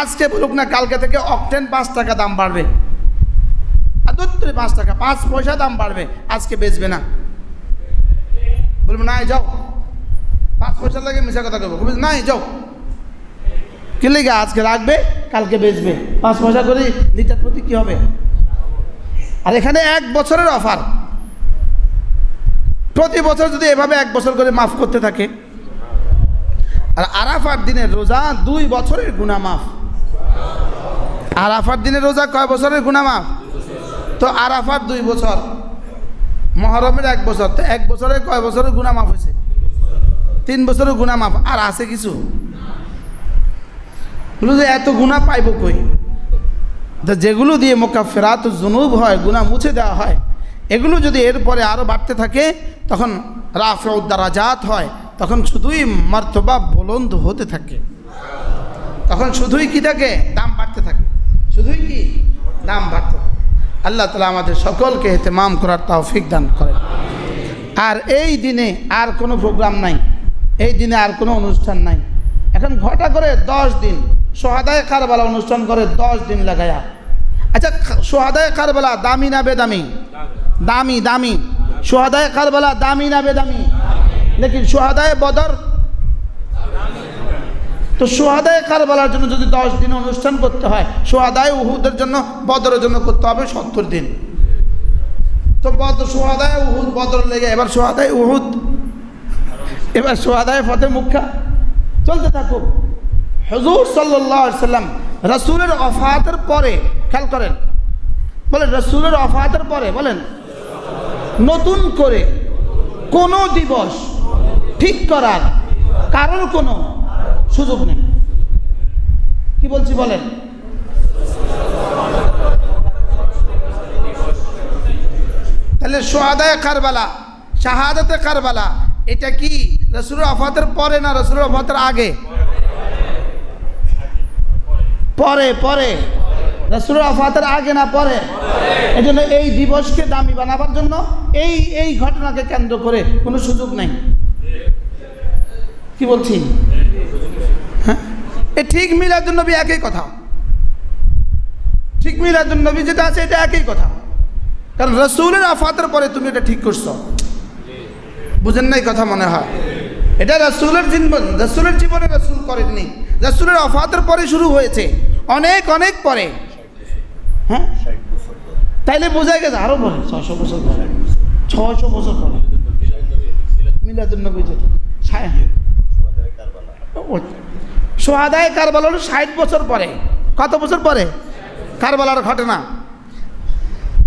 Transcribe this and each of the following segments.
আজকে বলুক না কালকে থেকে অকটেন 5 টাকা দাম বাড়বে, আর 5 টাকা 5 পয়সা দাম বাড়বে, আজকে বেচবে না। বলবো নাই যাও, 5 পয়সা লাগে মিশা কথা করবো, নাই যাও, কি লেগে আজকে রাখবে কালকে বেচবে, 5 পয়সা করে লিটার প্রতি কি হবে। আর এখানে 1 বছরের অফার, প্রতি বছর যদি এভাবে 1 বছর করে মাফ করতে থাকে। আর আরাফার দিনের রোজা 2 বছরের গুনাহ মাফ। আরাফার দিনের রোজা কয় বছরের গুনাহ মাফ? তো আরাফার 2 বছর, মহরমের 1 বছর, তো 1 বছরে কয় বছরের গুনাহ মাফ হয়েছে? 3 বছরের গুনাহ মাফ। আর আছে কিছু? বলুন যে এত গুনাহ পাইব কই? তো যেগুলো দিয়ে মুকাফফিরাতুজ যুনুব হয়, গুনাহ মুছে দেওয়া হয়, এগুলো যদি এরপরে আরও বাড়তে থাকে তখন রাফিউদ দারাজাত হয়, তখন শুধুই মর্তবা বুলন্দ হতে থাকে, তখন শুধুই কি থাকে? দাম বাড়তে থাকে, শুধুই কি দাম বাড়তে থাকে। আল্লাহ তাআলা আমাদের সকলকে ইহতিমাম করার তৌফিক দান করেন। আর এই দিনে আর কোনো প্রোগ্রাম নাই, এই দিনে আর কোনো অনুষ্ঠান নাই। এখন ঘটা করে 10 দিন সোহাদায়ে কারবালা অনুষ্ঠান করে 10 দিন লাগায়া। আচ্ছা, সোহাদায়ে কারবালা দামি না বেদামি? দামি, দামি। সোহাদায়ে কারবালা দামি না বেদামি? লেকিন সোহাদায়ে বদর, তো সোহাদায়ে কারবালার জন্য যদি 10 দিন অনুষ্ঠান করতে হয়, সোহাদায়ে উহুদের জন্য, বদরের জন্য করতে হবে 70 দিন। তো সোহাদায়ে উহুদ বদর লেগে এবার সোহাদায়ে উহুদ, এবার সোহাদায়ে ফতে মুক্কা চলতে থাকুক। হুজুর সাল্লাল্লাহু আলাইহি সাল্লাম রাসূলের ওফাতের পরে, খেয়াল করেন, বলেন রাসূলের ওফাতের পরে, বলেন নতুন করে কোনো দিবস ঠিক করার কারোর কোনো সুযোগ নেই। কি বলছি বলেন? তাহলে সোহাদায়ে কারবালা, শাহাদাতে কারবালা, এটা কি রাসূলের ওফাতের পরে না রাসূলের ওফাতের আগে? পরে, পরে। রাসূলের ওফাতের আগে না পরে? এই জন্য এই দিবসকে দামি বানাবার জন্য এই ঘটনাকে কেন্দ্র করে কোনো সুযোগ নেই। কি বলছি? হ্যাঁ, এ ঠিক মিলাদুন নবী একই কথা, ঠিক মিলাদুন নবী যেটা আছে এটা একই কথা। কারণ রাসূলের ওফাতের পরে তুমি এটা ঠিক করছো, বুঝেন নাই কথা মনে হয়? এটা রাসূলের জীবন, রাসূলের জীবনে রাসূল করেননি, রাসূলের ওফাতের পরে শুরু হয়েছে, অনেক অনেক পরে। হ্যাঁ, তাইলে বোঝা গেছে আরো পরে, 600 বছর পরে, 600 বছর পরে মিলাদুন নবী যেটা। সোহাদায়ে কারবালা হলো 60 বছর পরে। কত বছর পরে? কারবালার ঘটনা।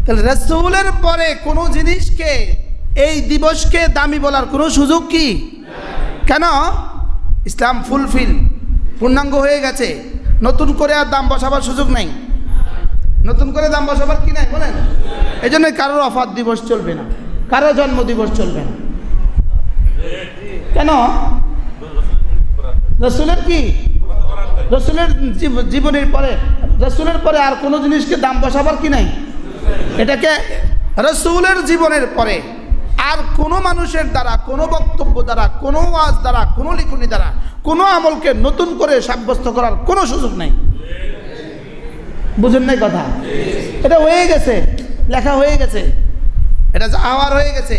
তাহলে রাসূলের পরে কোনো জিনিসকে, এই দিবসকে দামি বলার কোনো সুযোগ কি? কেন? ইসলাম ফুলফিল, পূর্ণাঙ্গ হয়ে গেছে, নতুন করে আর দাম বসাবার সুযোগ নাই, নতুন করে দাম বসাবার কি নাই বলেন? এই জন্য কারোর ওফাত দিবস চলবে না, কারো জন্ম দিবস চলবে না। কেন? রাসূলের কি, রাসূলের জীবনের পরে, রাসূলের পরে আর কোনো জিনিসকে দাম বসাবার কি নাই। এটাকে রাসূলের জীবনের পরে আর কোনো মানুষের দ্বারা, কোনো বক্তব্য দ্বারা, কোনো ওয়াজ দ্বারা, কোনো লিখনি দ্বারা কোনো আমলকে নতুন করে সাব্যস্ত করার কোনো সুযোগ নাই। বুঝেন নাই কথা? এটা হয়ে গেছে, লেখা হয়ে গেছে, এটা আওয়ার হয়ে গেছে,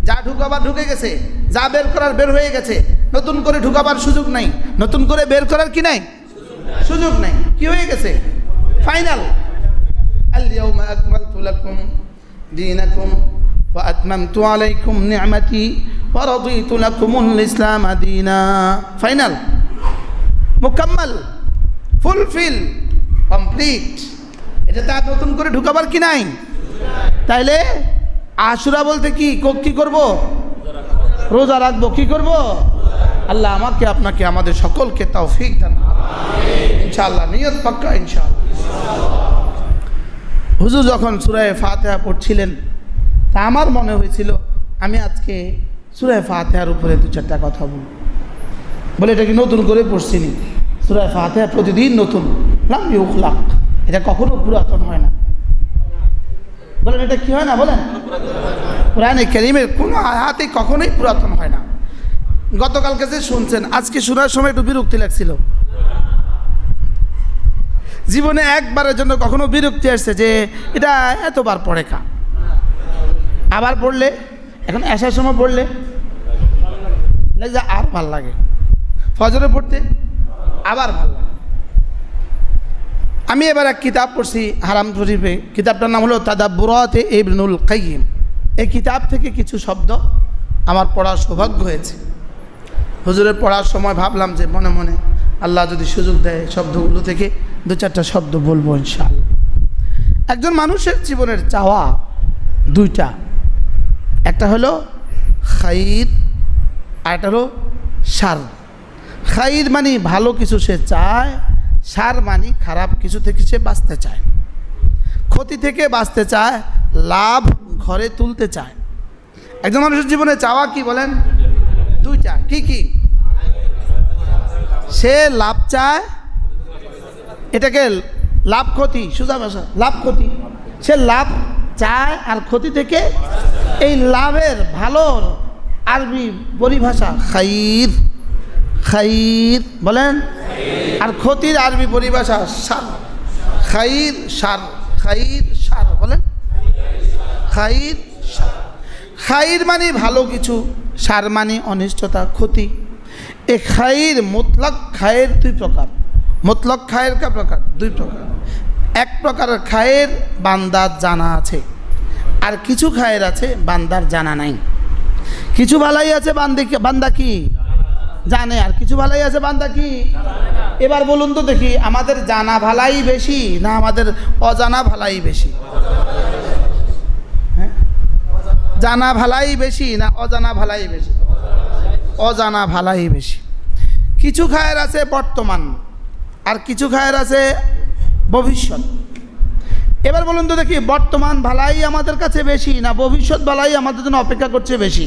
যা ঢুকাবার ঢুকে গেছে, যা বের করার বের হয়ে গেছে, নতুন করে ঢুকাবার সুযোগ নাই, নতুন করে বের করার কি নাই, সুযোগ নাই। কি হয়ে গেছে? ফাইনাল। আল ইয়াউমা আকমালতু লাকুম দীনাকুম ওয়া আতমামতু আলাইকুম নি'মাতি ওয়া রাদিতু লাকুমুল ইসলাম দীনা। ফাইনাল, মুকাম্মাল, ফুলফিল, কমপ্লিট। এটা তার নতুন করে ঢুকাবার কি নাই। তাইলে আশুরা বলতে কি কি করব? রোজা রাখবো। কি করব? আল্লাহ আমাকে, আপনাকে, আমাদের সকলকে তৌফিক দান ইনশাআল্লাহ। নিয়ত পাক্কা ইনশাআল্লাহ। হুজুর যখন সূরা ফাতিহা পড়ছিলেন, তা আমার মনে হয়েছিল আমি আজকে সূরা ফাতিহার উপরে 2-4টা কথা বলব। বলে এটা কি নতুন করে পড়ছিনি? সূরা ফাতিহা প্রতিদিন নতুন, লাম ইউখলাক, এটা কখনো পুরাতন হয় না। বলেন এটা কি হয় না? বলেন, কোরআনে কারীমের কোনো আয়াতই কখনোই পুরাতন হয় না। গতকালকে যে শুনছেন, আজকে শোনার সময় একটু বিরক্তি লাগছিল। জীবনে একবারের জন্য কখনো বিরক্তি আসছে যে এটা এতবার পড়ে কা, আবার পড়লে এখন আসার সময় পড়লে আর ভাল লাগে, ফজরে পড়তে আবার ভাল লাগে। আমি এবার এক কিতাব পড়ছি হারাম শরীফে, কিতাবটার নাম হলো তাদাব্বুরাতে ইবনুল কাইয়িম। এই কিতাব থেকে কিছু শব্দ আমার পড়ার সৌভাগ্য হয়েছে। হুজুরের পড়ার সময় ভাবলাম যে মনে মনে আল্লাহ যদি সুযোগ দেয় শব্দগুলো থেকে দু চারটা শব্দ বলবো ইনশাআল্লাহ। একজন মানুষের জীবনের চাওয়া দুইটা, একটা হলো খাইর আর একটা হলো শার। খাইর মানে ভালো কিছু সে চায়, শার মানে খারাপ কিছু থেকে সে বাঁচতে চায়, ক্ষতি থেকে বাঁচতে চায়, লাভ ঘরে তুলতে চায়। একজন মানুষের জীবনে চাওয়া কি বলেন? দুইটা। কি কি? সে লাভ চায়, এটাকে লাভ ক্ষতি, সোজা ভাষা লাভ ক্ষতি। সে লাভ চায় আর ক্ষতি থেকে, এই লাভের ভালোর আরবি পরিভাষা খাইর, খাইর বলেন, আর ক্ষতির আরবি পরিভাষা সার, খাইর সার, খাইর সার বলেন, খাইর সার। খাইর মানে ভালো কিছু, সার মানে অনিষ্টতা ক্ষতি। এ খাইর মুতলাক খায়ের দুই প্রকার। মুতলাক খায়ের কা প্রকার? দুই প্রকার। এক প্রকারের খায়ের বান্দার জানা আছে, আর কিছু খায়ের আছে বান্দার জানা নাই। কিছু ভালাই আছে বান্দা কি জানে, আর কিছু ভালাই আছে বান্দা কি। এবার বলুন তো দেখি, আমাদের জানা ভালাই বেশি না আমাদের অজানা ভালাই বেশি? হ্যাঁ, জানা ভালাই বেশি না অজানা ভালাই বেশি? অজানা ভালাই বেশি। কিছু খায়ের আছে বর্তমান, আর কিছু খায়ের আছে ভবিষ্যৎ। এবার বলুন তো দেখি, বর্তমান ভালাই আমাদের কাছে বেশি না ভবিষ্যৎ ভালাই আমাদের জন্য অপেক্ষা করছে বেশি?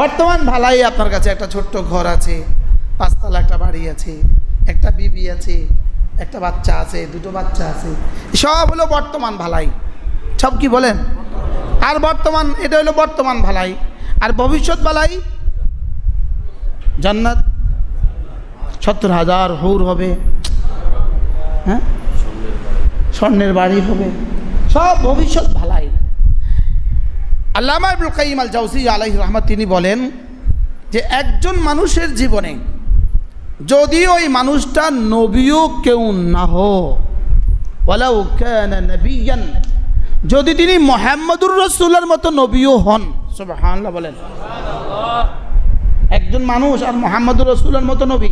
বর্তমান ভালাই আপনার কাছে একটা ছোট্ট ঘর আছে, পাঁচতলা একটা বাড়ি আছে, একটা বিবি আছে, একটা বাচ্চা আছে, দুটো বাচ্চা আছে, সব হলো বর্তমান ভালাই। সব কি বলেন? আর বর্তমান, এটা হলো বর্তমান ভালাই। আর ভবিষ্যৎ ভালাই জান্নাত, 70,000 হুর হবে, হ্যাঁ, স্বর্ণের বাড়ি হবে, সব ভবিষ্যৎ ভালাই। আল্লামা ইবনুল কাইয়িম আল জাওজিয়্যা আলাইহির রাহমাত তিনি বলেন যে একজন মানুষের জীবনে যদি ওই মানুষটা নবীও কেউ না হো, ওয়ালাউ কানা নবিয়ান, যদি তিনি মুহাম্মদুর রাসূলের মতো নবীও হন, সুবহানাল্লাহ বলেন, একজন মানুষ আর মুহাম্মদুর রাসূলের মতো নবী,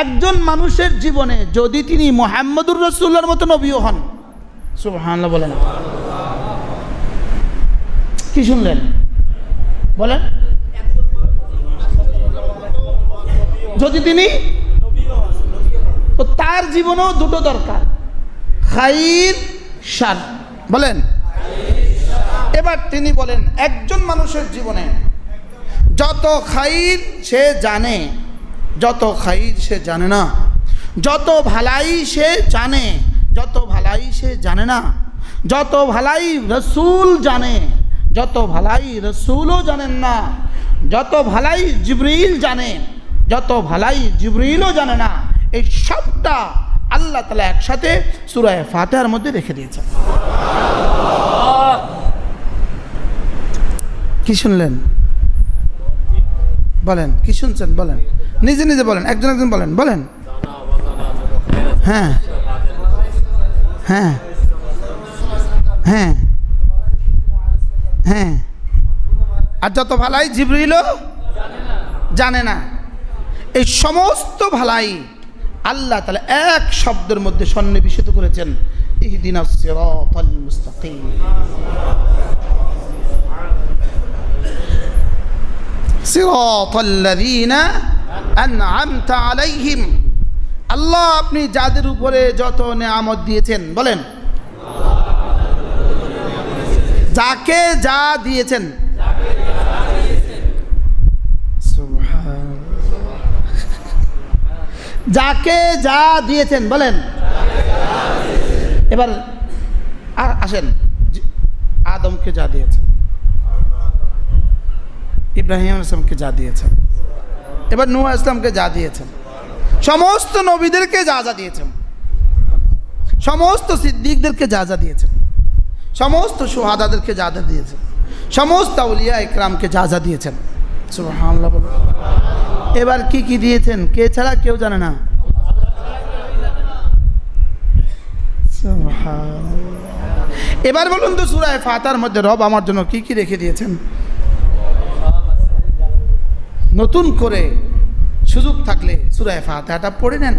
একজন মানুষের জীবনে যদি তিনি মুহাম্মদুর রাসূলের মতো নবীও হন, সুবহানাল্লাহ বলেন। কি শুনলেন বলেন? যদি তিনি, তো তার জীবনেও দুটো দরকার, খাইর শার বলেন। এবার তিনি বলেন একজন মানুষের জীবনে যত খাইর সে জানে, যত খাইর সে জানে না, যত ভালাই সে জানে, যত ভালাই সে জানে না, যত ভালাই রসুল জানে, যত ভালাই রসুলও জানেন না, যত ভালাই জিবরিল জানে, যত ভালাই জিবরিলও জানে না, এই সবটা আল্লাহ তাআলা একসাথে সূরা ফাতিহার মধ্যে রেখে দিয়েছেন। কি শুনলেন বলেন? কি শুনছেন বলেন? নিজে নিজে বলেন, একজন একজন বলেন, বলেন। হ্যাঁ হ্যাঁ হ্যাঁ হ্যাঁ। আর যত ভালাই জিবরিলও জানে না। এই সমস্ত ভালাই আল্লাহ তাআলা এক শব্দের মধ্যে সন্নিবেশিত করেছেন, ইহদিনাস সিরাতাল মুস্তাকিম। সিরাতাল্লাযীনা আন'আমতা আলাইহিম। আল্লাহ আপনি যাদের উপরে যত নেয়ামত দিয়েছেন, বলেন, যাকে যা দিয়েছেন, যাকে যা দিয়েছেন, বলেন। এবার আসেন, আদমকে যা দিয়েছেন, ইব্রাহিম আলাইহিস সালামকে যা দিয়েছেন, এবার নূহ আলাইহিস সালামকে যা দিয়েছেন, সমস্ত নবীদেরকে যা যা দিয়েছেন, সমস্ত সিদ্দিকদেরকে যা যা দিয়েছেন, সমস্ত সুহাদাদেরকে যা যা দিয়েছেন, সমস্ত আউলিয়া ইকরামকে যা যা দিয়েছেন। সুবহানাল্লাহ বলুন। এবার কি কি দিয়েছেন কে ছাড়া কেউ জানে না। সুবহানাল্লাহ। এবার বলুন তো সূরা ফাতিহার মধ্যে রব আমার জন্য কি কি রেখে দিয়েছেন। নতুন করে সুযোগ থাকলে সূরা ফাতিহাটা পড়ে নেন,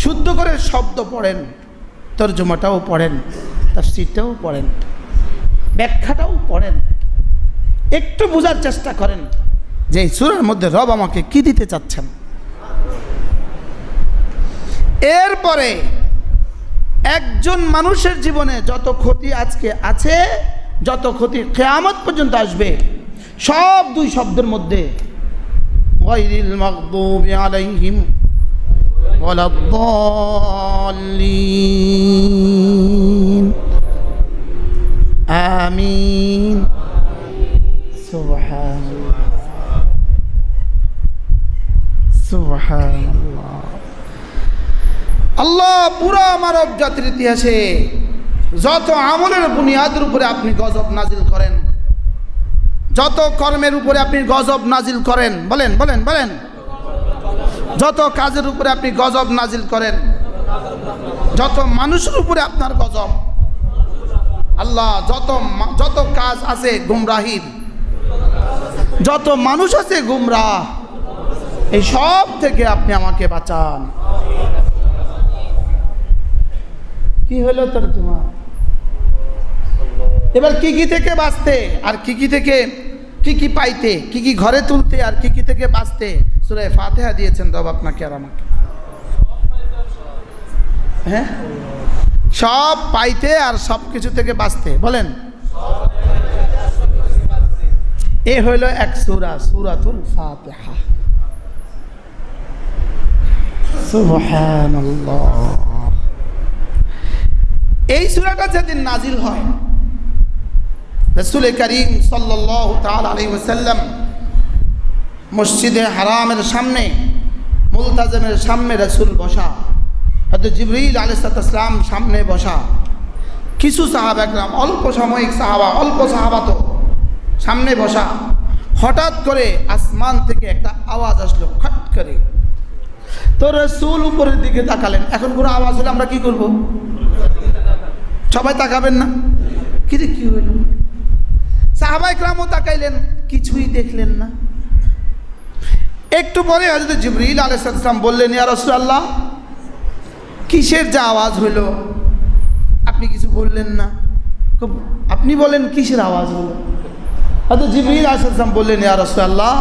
শুদ্ধ করে শব্দ পড়েন, তরজমাটাও পড়েন, তাফসীরটাও পড়েন, ব্যাখ্যাটাও পড়েন, একটু বোঝার চেষ্টা করেন যে এই সূরার মধ্যে রব আমাকে কি দিতে চাচ্ছেন। এরপরে একজন মানুষের জীবনে যত ক্ষতি আজকে আছে, যত ক্ষতি কিয়ামত পর্যন্ত আসবে, সব দুই শব্দের মধ্যে গায়রিল মাগদুবি আলাইহিম ওয়ালাদ-দাল্লিন আমিন। সুবহানাল্লাহ সুবহানাল্লাহ। আল্লাহ পুরা মানব জাতির ইতিহাসে যত আমলের বুনিয়াদের উপরে আপনি গজব নাজিল করেন, যত কর্মের উপরে আপনি গজব নাজিল করেন, বলেন বলেন বলেন, যত কাজের উপরে আপনি গজব নাজিল করেন, যত মানুষের উপরে আপনার গজব, আল্লাহ যত কাজ আছে গুমরাহির, যত মানুষ আছে গুমরাহ, এই সব থেকে আপনি আমাকে বাঁচান। কি হলো তরজমা? এবার কি কি থেকে বাঁচতে আর কি কি থেকে কি কি পাইতে, কি কি ঘরে তুলতে আর কি কি থেকে বাঁচতে সূরা ফাতিহা দিয়েছেন রব আপনাকে আর আমাকে। হ্যাঁ, সব পাইতে আর সব কিছু থেকে বাঁচতে, বলেন। এ হইল এক সূরা, সূরাতুল ফাতিহা। সুবহানাল্লাহ। এই সূরাটা যেদিন নাজিল হয়, রাসূল করিম সাল্লাল্লাহু তাআলা আলাইহি ওয়াসাল্লাম মসজিদে হারামের সামনে মুলতাজিমের সামনে রাসূল বসা, হযরত জিবরিল আলাইহিস সালাম সামনে বসা, কিছু সাহাবা একরাম, অল্প সাময়িক সাহাবা, অল্প সাহাবা তো সামনে বসা। হঠাৎ করে আসমান থেকে একটা আওয়াজ আসলো, খট করে। তো রাসূল উপরের দিকে তাকালেন। এখন কোনো আওয়াজ হলে আমরা কি করব? সবাই তাকাবেন না? কি রে, কি হইল? সাহাবা ইকরামও তাকাইলেন, কিছুই দেখলেন না। একটু পরে হযরত জিবরিল আলাইহিস সালাম বললেন, ইয়া রাসূলুল্লাহ, কিসের যে আওয়াজ হইল? আপনি কিছু বললেন না। আপনি বলেন কিসের আওয়াজ হলো? হযরত জিবরিল আলাইহিস সালাম বললেন, ইয়া রাসূলুল্লাহ,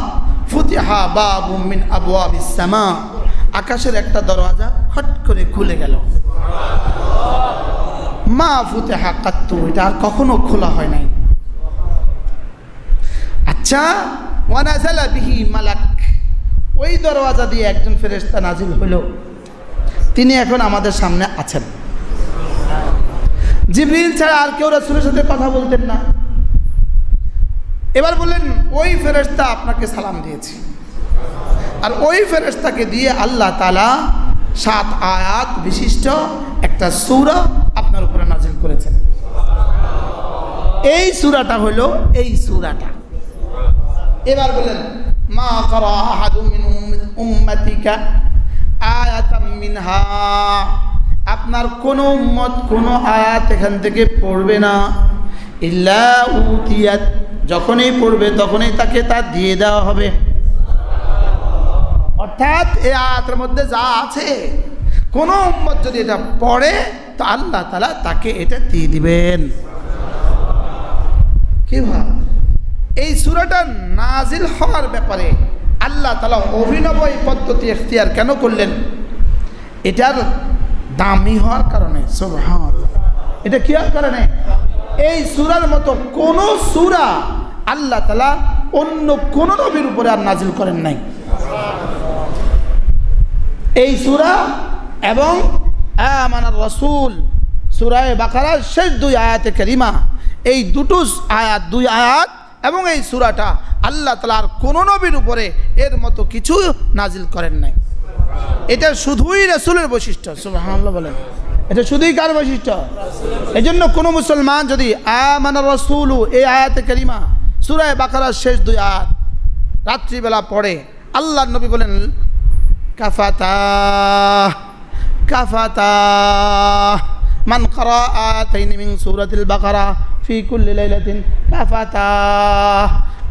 ফুতিহা বাবুম মিন আবওয়াবিস সামা, আকাশের একটা দরওয়াজা খট করে খুলে গেল। মা ফুতিহা কাত্তু, এটা আর কখনো খোলা হয় নাই। আচ্ছা, ওয়া নাযালা বিহি মালাক, ওই দরওয়াজা দিয়ে একজন ফেরেশতা নাজিল হলো, তিনি এখন আমাদের সামনে আছেন। জিবরিল ছাড়া আর কেউ রাসূলের সাথে কথা বলতেন না। এবার বললেন, ওই ফেরেশতা আপনাকে সালাম দিয়েছে, আর ওই ফেরেশতাকে দিয়ে আল্লাহ তাআলা 7 আয়াত বিশিষ্ট একটা সূরা আপনার উপরে নাজিল করেছেন। এই সূরাটা হলো এই সূরাটা। এবার বলেন, মা ক্বারা আহাদুম মিন উম্মাতিকা আয়াতাম মিনহা, আপনার কোন উম্মত কোন আয়াত এখান থেকে পড়বে না, ইল্লা উতিয়াত, যখনই পড়বে তখনই তাকে তা দিয়ে দেওয়া হবে। অর্থাৎ এই আয়াতের মধ্যে যা আছে, কোন উম্মত যদি এটা পড়ে তো আল্লাহ তাআলা তাকে এটা দিয়ে দিবেন। কি ভাই, এই সূরাটা নাজিল হওয়ার ব্যাপারে আল্লাহ তাআলা অভিনব এই পদ্ধতি ইখতিয়ার কেন করলেন? এটার দামি হওয়ার কারণে। সুবহানাল্লাহ। এটা কি হওয়ার কারণে? এই সূরার মতো কোন সূরা আল্লাহ তাআলা অন্য কোন নবীর উপরে আর নাজিল করেন নাই। এই সূরা এবং আমানার রাসূল, সূরা বাকারার শেষ 2 আয়াতে কারিমা, এই দুটো আয়াত, 2 আয়াত এবং এই সূরাটা আল্লাহ তাআলা আর কোন নবীর উপরে এর মতো কিছু নাজিল করেন নাই। এটা শুধুই রাসূলের বৈশিষ্ট্য। সুবহানাল্লাহ বলেন, এটা শুধুই কার বৈশিষ্ট্য? এই জন্য কোনো মুসলমান যদি আমানার রাসূলু এই আয়াতে কারিমা সূরা বাকারার শেষ 2 আয়াত রাত্রিবেলা পড়ে, আল্লাহর নবী বলেন কাফাতা কাফাতা মান ক্বারা আয়াতাইনি মিন সূরাতিল বাকারা ফি কুল্লি লাইলাতিন কাফাতা।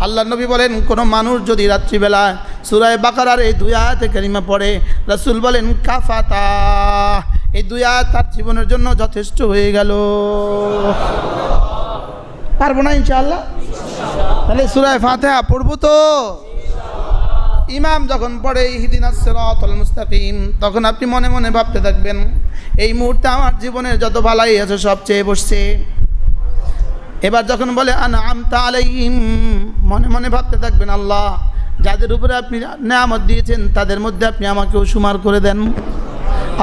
আল্লাহর নবী বলেন কোনো মানুষ যদি রাত্রিবেলা সূরা বাকারার এই 2 আয়াতে কারিমা পড়ে, রাসূল বলেন কাফাতা, এই 2 আয়াত তার জীবনের জন্য যথেষ্ট হয়ে গেল। পারবো না ইনশাআল্লাহ? তাহলে সূরা ফাতিহা পড়বো তো? ইমাম যখন পড়ে ইহদিনাস সিরাতাল মুস্তাকিম, তখন আপনি মনে মনে ভাবতে থাকবেন এই মুহূর্তে আমার জীবনের যত ভালাই আছে সব চেয়ে বসছে। এবার যখন বলে আনআমতা আলাইহিম, মনে মনে ভাবতে থাকবেন আল্লাহ যাদের উপরে আপনি নেয়ামত দিয়েছেন তাদের মধ্যে আপনি আমাকেও শুমার করে দেন।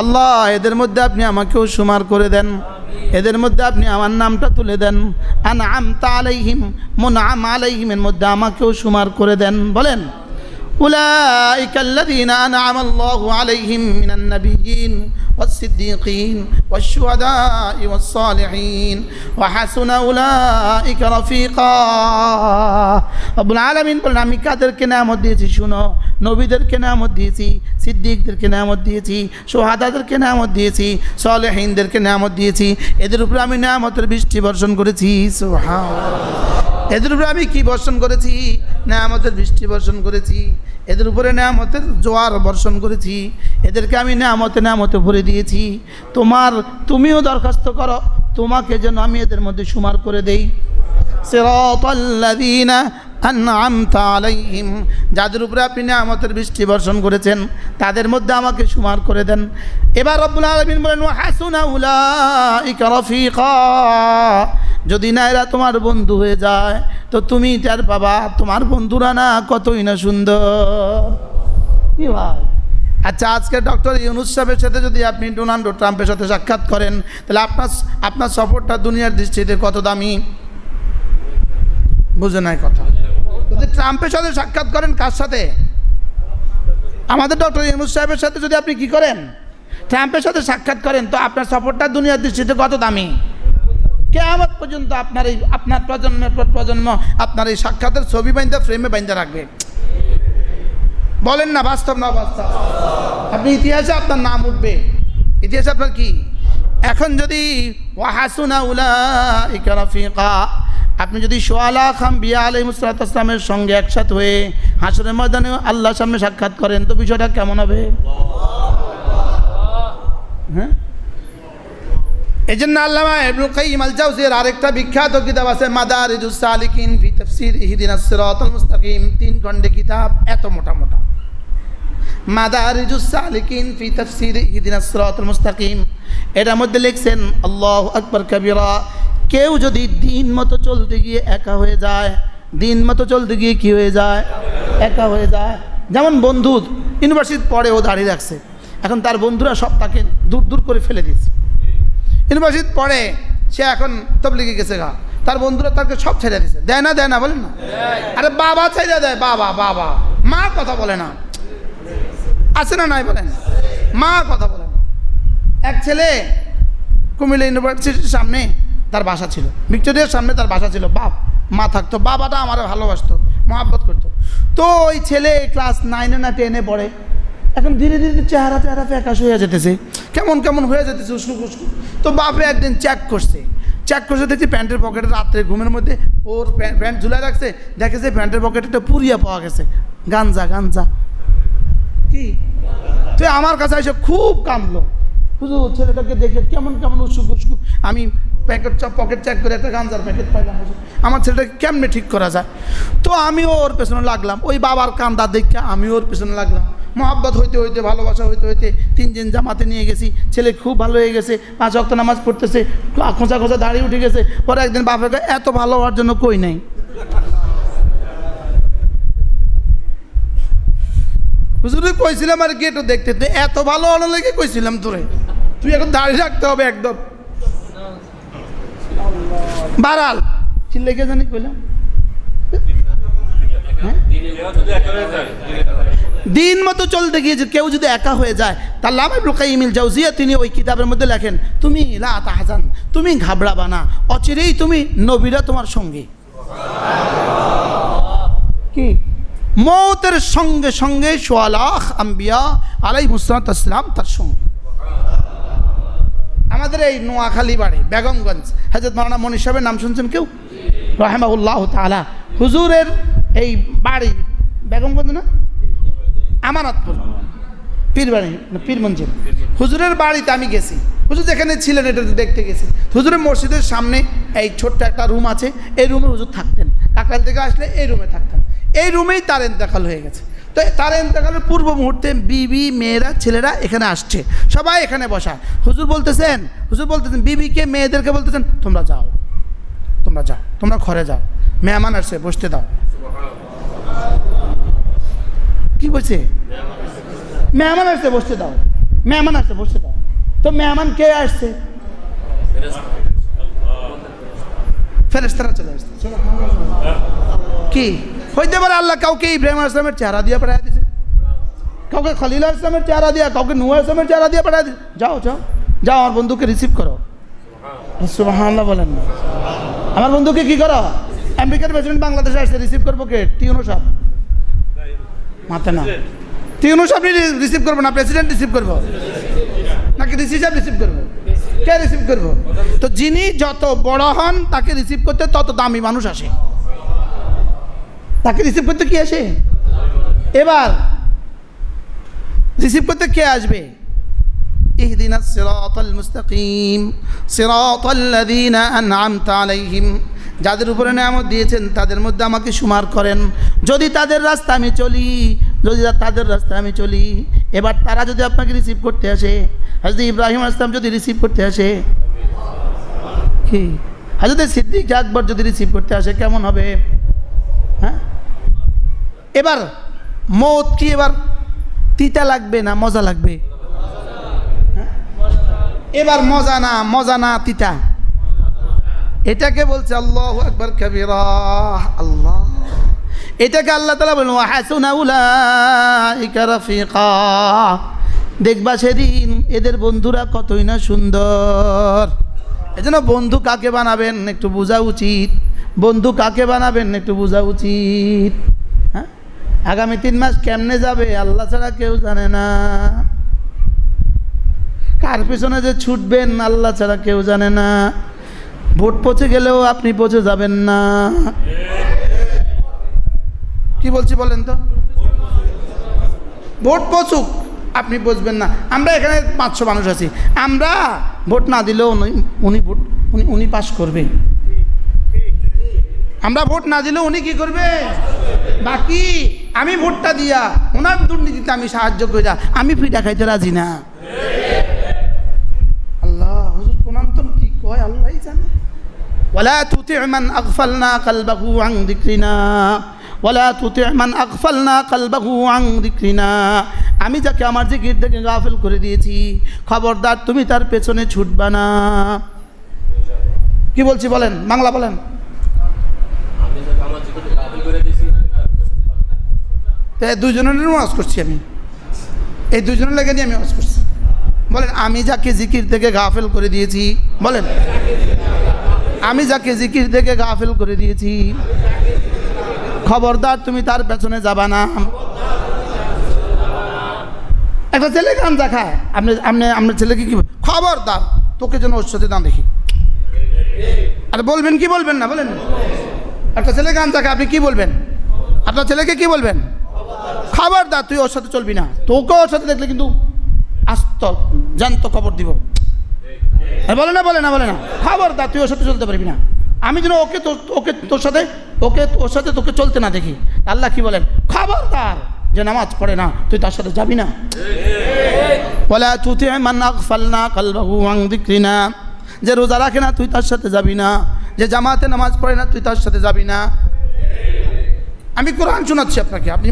আল্লাহ এদের মধ্যে আপনি আমাকেও শুমার করে দেন, এদের মধ্যে আপনি আমার নামটা তুলে দেন। আনআমতা আলাইহিম, মুনআম আলাইহিমের মধ্যে আমাকেও শুমার করে দেন। বলেন উলাইকা আল্লাযীনা আনআমা আল্লাহু আলাইহিম মিনান নাবিয়্যিন ওয়াস-সিদ্দীকিন ওয়াশ-শুহাদা'i ওয়াস-সালিহিন ওয়া হাসুনা উলাইকা রাফীকা। রব্বুল আলামিন বলেন আমি কাদেরকে নেয়ামত দিয়েছি শুনো, নবীদেরকে নেয়ামত দিয়েছি, সিদ্দিকদেরকে নেয়ামত দিয়েছি, শুহাদাদেরকে নেয়ামত দিয়েছি, সালেহিনদেরকে নেয়ামত দিয়েছি। এদের উপরে আমি নেয়ামতের বৃষ্টি বর্ষণ করেছি। সুবহানাল্লাহ। এদের উপরে আমি কি বর্ষণ করেছি? নেয়ামতের বৃষ্টি বর্ষণ করেছি, এদের উপরে নেয়ামতের জোয়ার বর্ষণ করেছি, এদেরকে আমি নেয়ামতে ভরে দিয়েছি। তুমিও দরখাস্ত করো তোমাকে যেন আমি এদের মধ্যে শুমার করে দেই। সিরাতাল্লাযীনা আনআমতা আলাইহিম, যাদের উপরে আপনি নেয়ামতের বৃষ্টি বর্ষণ করেছেন তাদের মধ্যে আমাকে শুমার করে দেন। এবার রব্বুল আলামিন বলেন ওয়া হাসুনা উলাইকা রাফীকা, যদি না এরা তোমার বন্ধু হয়ে যায় তো তুমি তার বাবা তোমার বন্ধুরা না কতই না সুন্দর। কি ভাই? আচ্ছা আজকে ডক্টর ইউনূস সাহেবের সাথে যদি আপনি ডোনাল্ড ট্রাম্পের সাথে সাক্ষাৎ করেন তাহলে আপনার সফরটা দুনিয়ার দৃষ্টিতে কত দামি? বুঝে নাই কথা? যদি ট্রাম্পের সাথে সাক্ষাৎ করেন, কার সাথে? আমাদের ডক্টর ইউনূস সাহেবের সাথে যদি আপনি কি করেন, ট্রাম্পের সাথে সাক্ষাৎ করেন, তো আপনার সফরটা দুনিয়ার দৃষ্টিতে কত দামি? কিয়ামত পর্যন্ত আপনার প্রজন্মের পর প্রজন্ম আপনার এই সাক্ষাতের ছবি বাইন্দা ফ্রেমে বাইন্দা রাখবে। বলেন না বাস্তব না বাস্তব? আপনি ইতিহাসে আপনার নাম উঠবে, ইতিহাসে আপনার কি। এখন যদি ওয়া হাসুনা উলাইকা রাফীকা, আপনি যদি শুআলা আম্বিয়া আলাইহিস সালাতু ওয়াস সালামের সঙ্গে একসাথে হয়ে হাসরের ময়দানে আল্লাহর সামনে সাক্ষাৎ করেন তো বিষয়টা কেমন হবে? হ্যাঁ, এই জন্য আল্লামা ইবনুল কাইয়্যিম আল জাওজির আরেকটা বিখ্যাত কিতাব আছে মাদারিজুস সালিকিন ফি তাফসীর ইহদিনাস সিরাতাল মুস্তাকিম, 3 খণ্ডে কিতাব, এত মোটা মোটা। মাদারিজুস সালিকিন ফি তাফসীর ইহদিনাস সিরাতাল মুস্তাকিম, এটার মধ্যে লিখছেন আল্লাহু আকবার কাবীরা, কেউ যদি দিন মতো চলতে গিয়ে একা হয়ে যায়, দিন মতো চলতে গিয়ে কি হয়ে যায়? একা হয়ে যায়। যেমন বন্ধু ইউনিভার্সিটি পড়ে, ও দাঁড়িয়ে রাখছে, এখন তার বন্ধুরা সব তাকে দূর দূর করে ফেলে দিচ্ছে। ইউনিভার্সিটি পড়ে, সে এখন তবলিগে গেছে গা, তার বন্ধুরা তাকে সব ছেড়ে দিচ্ছে। দেয় না বলেন না? আরে বাবা ছেড়ে দেয়, বাবা মা কথা বলে না, আছে না নাই বলেন? মা কথা বলে না। এক ছেলে কুমিল্লা ইউনিভার্সিটির সামনে তার বাসা ছিল, ভিক্টোরিয়ার সামনে তার বাসা ছিল, মা থাকতো, বাবাটা আমার ভালোবাসতো, মহাব্বত করতো। তো ওই ছেলে ক্লাস 9 না 10 পড়ে, এখন ধীরে ধীরে চেহারা ফ্যাকাশ হয়ে যেতেছে, কেমন হয়ে যেতেছে, উস্কু। তো বাপে একদিন চেক করছে দেখছি প্যান্টের পকেটে রাত্রে ঘুমের মধ্যে ওর প্যান্ট ঝুলাই রাখছে, দেখে যে প্যান্টের পকেটে একটা পুরিয়া পাওয়া গেছে, গাঞ্জা কি। তো আমার কাছে এসে খুব কাঁদলো, হুজুর ছেলেটাকে দেখে কেমন উস্কু। আমি পকেট চেক করে একটা গাঞ্জার প্যাকেট পাইলাম, আমার ছেলেটাকে কেমনে ঠিক করা যায়। তো আমিও ওর পেছনে লাগলাম, ওই বাবার কান্দা দেখে আমিও ওর পেছনে লাগলাম। মহব্বত হইতে ভালোবাসা হইতে 3 দিন জামাতে নিয়ে গেছি, ছেলে খুব ভালো হয়ে গেছে, 5 ওয়াক্ত নামাজ পড়তেছে, খোঁচা দাড়ি উঠে গেছে। পরে একদিন বাপের এত ভালো হওয়ার জন্য কই নাই, হুজুরে কইছিলাম আর কি একটু দেখতে, তুই এত ভালো হওয়ার লেগে কইছিলাম তোরে, তুই এখন দাঁড়িয়ে রাখতে হবে একদম। বারাল চিল্লেকে জানি কইলাম দিন মতো চলতে গিয়ে যে কেউ যদি একা হয়ে যায়, তা আল্লামা ইবনুল কাইয়িম জাওজিয়া তিনি ওই কিতাবের মধ্যে লেখেন, তুমি লা তাহজান, তুমি ঘাবড়াবা না, অচিরেই তুমি নবীরা তোমার সঙ্গে। কি মৌতের সঙ্গে সঙ্গে সোয়ালাখ আম্বিয়া আলাইহিসসালাম তার সঙ্গে। আমাদের এই নোয়াখালী বাড়ি বেগমগঞ্জ, হযরত মাওলানা মনির সাহেবের নাম শুনছেন কেউ? রাহিমাহুল্লাহ তাআলা। হুজুরের এই বাড়ি বেগমগঞ্জ না, আমানতপুর পীরবাড়ি না পীর মঞ্জিল। হুজুরের বাড়িতে আমি গেছি, হুজুর যেখানে ছিলেন এটা দেখতে গেছি। হুজুরের মসজিদের সামনে এই ছোট্ট একটা রুম আছে, এই রুমে হুজুর থাকতেন। কাকরাইল থেকে আসলে এই রুমে থাকতেন। এই রুমেই তার ইন্তেকাল হয়ে গেছে। তো তার ইন্তেকালের পূর্ব মুহূর্তে বিবি, মেয়েরা, ছেলেরা এখানে আসছে, সবাই এখানে বসা। হুজুর বলতেছেন বিবিকে, মেয়েদেরকে বলতেছেন, তোমরা যাও, তোমরা যাও, তোমরা ঘরে যাও, মেহমান আসছে, বসতে দাও। কি বলছে? মেহমান আসছে, বসতে দাও, মেহমান আসছে, বসতে দাও। তো মেহমান কে আসছে? ফেরেশতারা চলে আসছে। কি হইতে পারে? আল্লাহ কাউকে ইব্রাহিম আলাইহিস সালামের চেহারা দিয়ে পাঠিয়ে দিয়েছে, কাউকে খলিল আলাইহিস সালামের চেহারা দিয়ে, কাউকে নূহ আলাইহিস সালামের চেহারা দিয়ে পাঠিয়ে দিয়েছে। যাও যাও যাও, আমার বন্ধুকে রিসিভ করো। সুবহানাল্লাহ বলেন না? আমার বন্ধুকে কি করো? আমেরিকার প্রেসিডেন্ট বাংলাদেশে আসছে, রিসিভ করবো কে? টিউনো সাহেব। মাথা না, টিউনো সাহেব রিসিভ করবো না, প্রেসিডেন্ট রিসিভ করবো নাকি রিসি সাহেব রিসিভ করবো? কে রিসিভ করবো? তো যিনি যত বড় হন তাকে রিসিভ করতে তত দামি মানুষ আসে। তাকে রিসিভ করতে কি আসে? এবার রিসিভ করতে কে আসবে? ইহদিনাস সিরাতাল মুস্তাকিম সিরাতাল্লাযীনা আন'আমতা আলাইহিম, যাদের উপরে নিয়ামত দিয়েছেন তাদের মধ্যে আমাকে শুমার করেন। যদি তাদের রাস্তা আমি চলি, যদি তাদের রাস্তা আমি চলি। এবার তারা যদি আপনাকে রিসিভ করতে আসে, হযরত ইব্রাহিম আলাইহিস সালাম যদি রিসিভ করতে আসে, কি হযরত সিদ্দিক আকবর যদি রিসিভ করতে আসে, কেমন হবে? হ্যাঁ, এবার মৌত কি এবার তিতা লাগবে না মজা লাগবে? এবার মজা না তিতা। এটাকে বলছে আল্লাহু আকবার কাবীরা। আল্লাহ, এটাকে আল্লাহ তাআলা বলেন ওয়া হাসুনা উলাইকা রাফিকা। দেখবা সেদিন এদের বন্ধুরা কতই না সুন্দর। এজন্য বন্ধু কাকে বানাবেন একটু বোঝা উচিত, বন্ধু কাকে বানাবেন একটু বোঝা উচিত। হ্যাঁ, আগামী 3 মাস কেমনে যাবে আল্লাহ ছাড়া কেউ জানে না। কার পেছনে যে ছুটবেন আল্লাহ ছাড়া কেউ জানে না। ভোট পচে গেলেও আপনি পচে যাবেন না। কি বলছি বলেন তো? ভোট পচুক, আপনি বুঝবেন না। আমরা এখানে 500 মানুষ আছি, আমরা ভোট না দিলেও উনি পাস করবে। আমরা ভোট না দিলেও উনি কি করবে? বাকি আমি ভোটটা দিয়া ওনার দুর্নীতিতে আমি সাহায্য করে যা, আমি ফিটা খাইতে রাজি না। আল্লাহ, হুজুর কোনান্তন কি কয় আল্লাহই জানে। ওয়ালা তুতি' মান আগফালনা কলবাহু আন যিকরিনা, ওয়ালা তুতি' মান আগফালনা কলবাহু আন যিকরিনা। আমি যাকে আমার জিকির থেকে গাফিল করে দিয়েছি, খবরদার তুমি তার পেছনে ছুটবা না। কি বলছি বলেন, বাংলা বলেন। দুইজনের ওয়াজ করছি আমি, এই দুইজনের লেগে নিয়ে আমি ওয়াজ করছি। বলেন, আমি যাকে জিকির থেকে গাফিল করে দিয়েছি, বলেন আমি যাকে জিকির থেকে গাফিল করে দিয়েছি, খবরদার তুমি তার পেছনে যাবা না। একটা ছেলে গাঞ্জা খায়, আপনার ছেলেকে কি খবরদার তোকে যেন ওর সাথে না দেখি। আর বলবেন কি বলবেন না বলেন? একটা ছেলে গাঞ্জা খায়, আপনি কি বলবেন? আপনার ছেলেকে কি বলবেন? খবরদার তুই ওর সাথে চলবি না, তোকে ওর সাথে দেখলে কিন্তু আস্ত জ্যান্ত খবর দিব। বলে না বলে না বলে না, খবরদার তুই ওর সাথে চলতে পারবি না। আমি যেন তোর সাথে তোকে চলতে না দেখি। আল্লাহ কি বলেন? খবরদার যে নামাজ পড়ে না তুই তার সাথে যাবি না। ওয়ালা তুতি' মান আগফালনা কলবাহু আন যিকরিনা, যে রোজা রাখে না তুই তার সাথে যাবি না, যে জামাতে নামাজ পড়ে না তুই তার সাথে যাবি না। আমি কোরআন শোনাচ্ছি আপনাকে, আপনি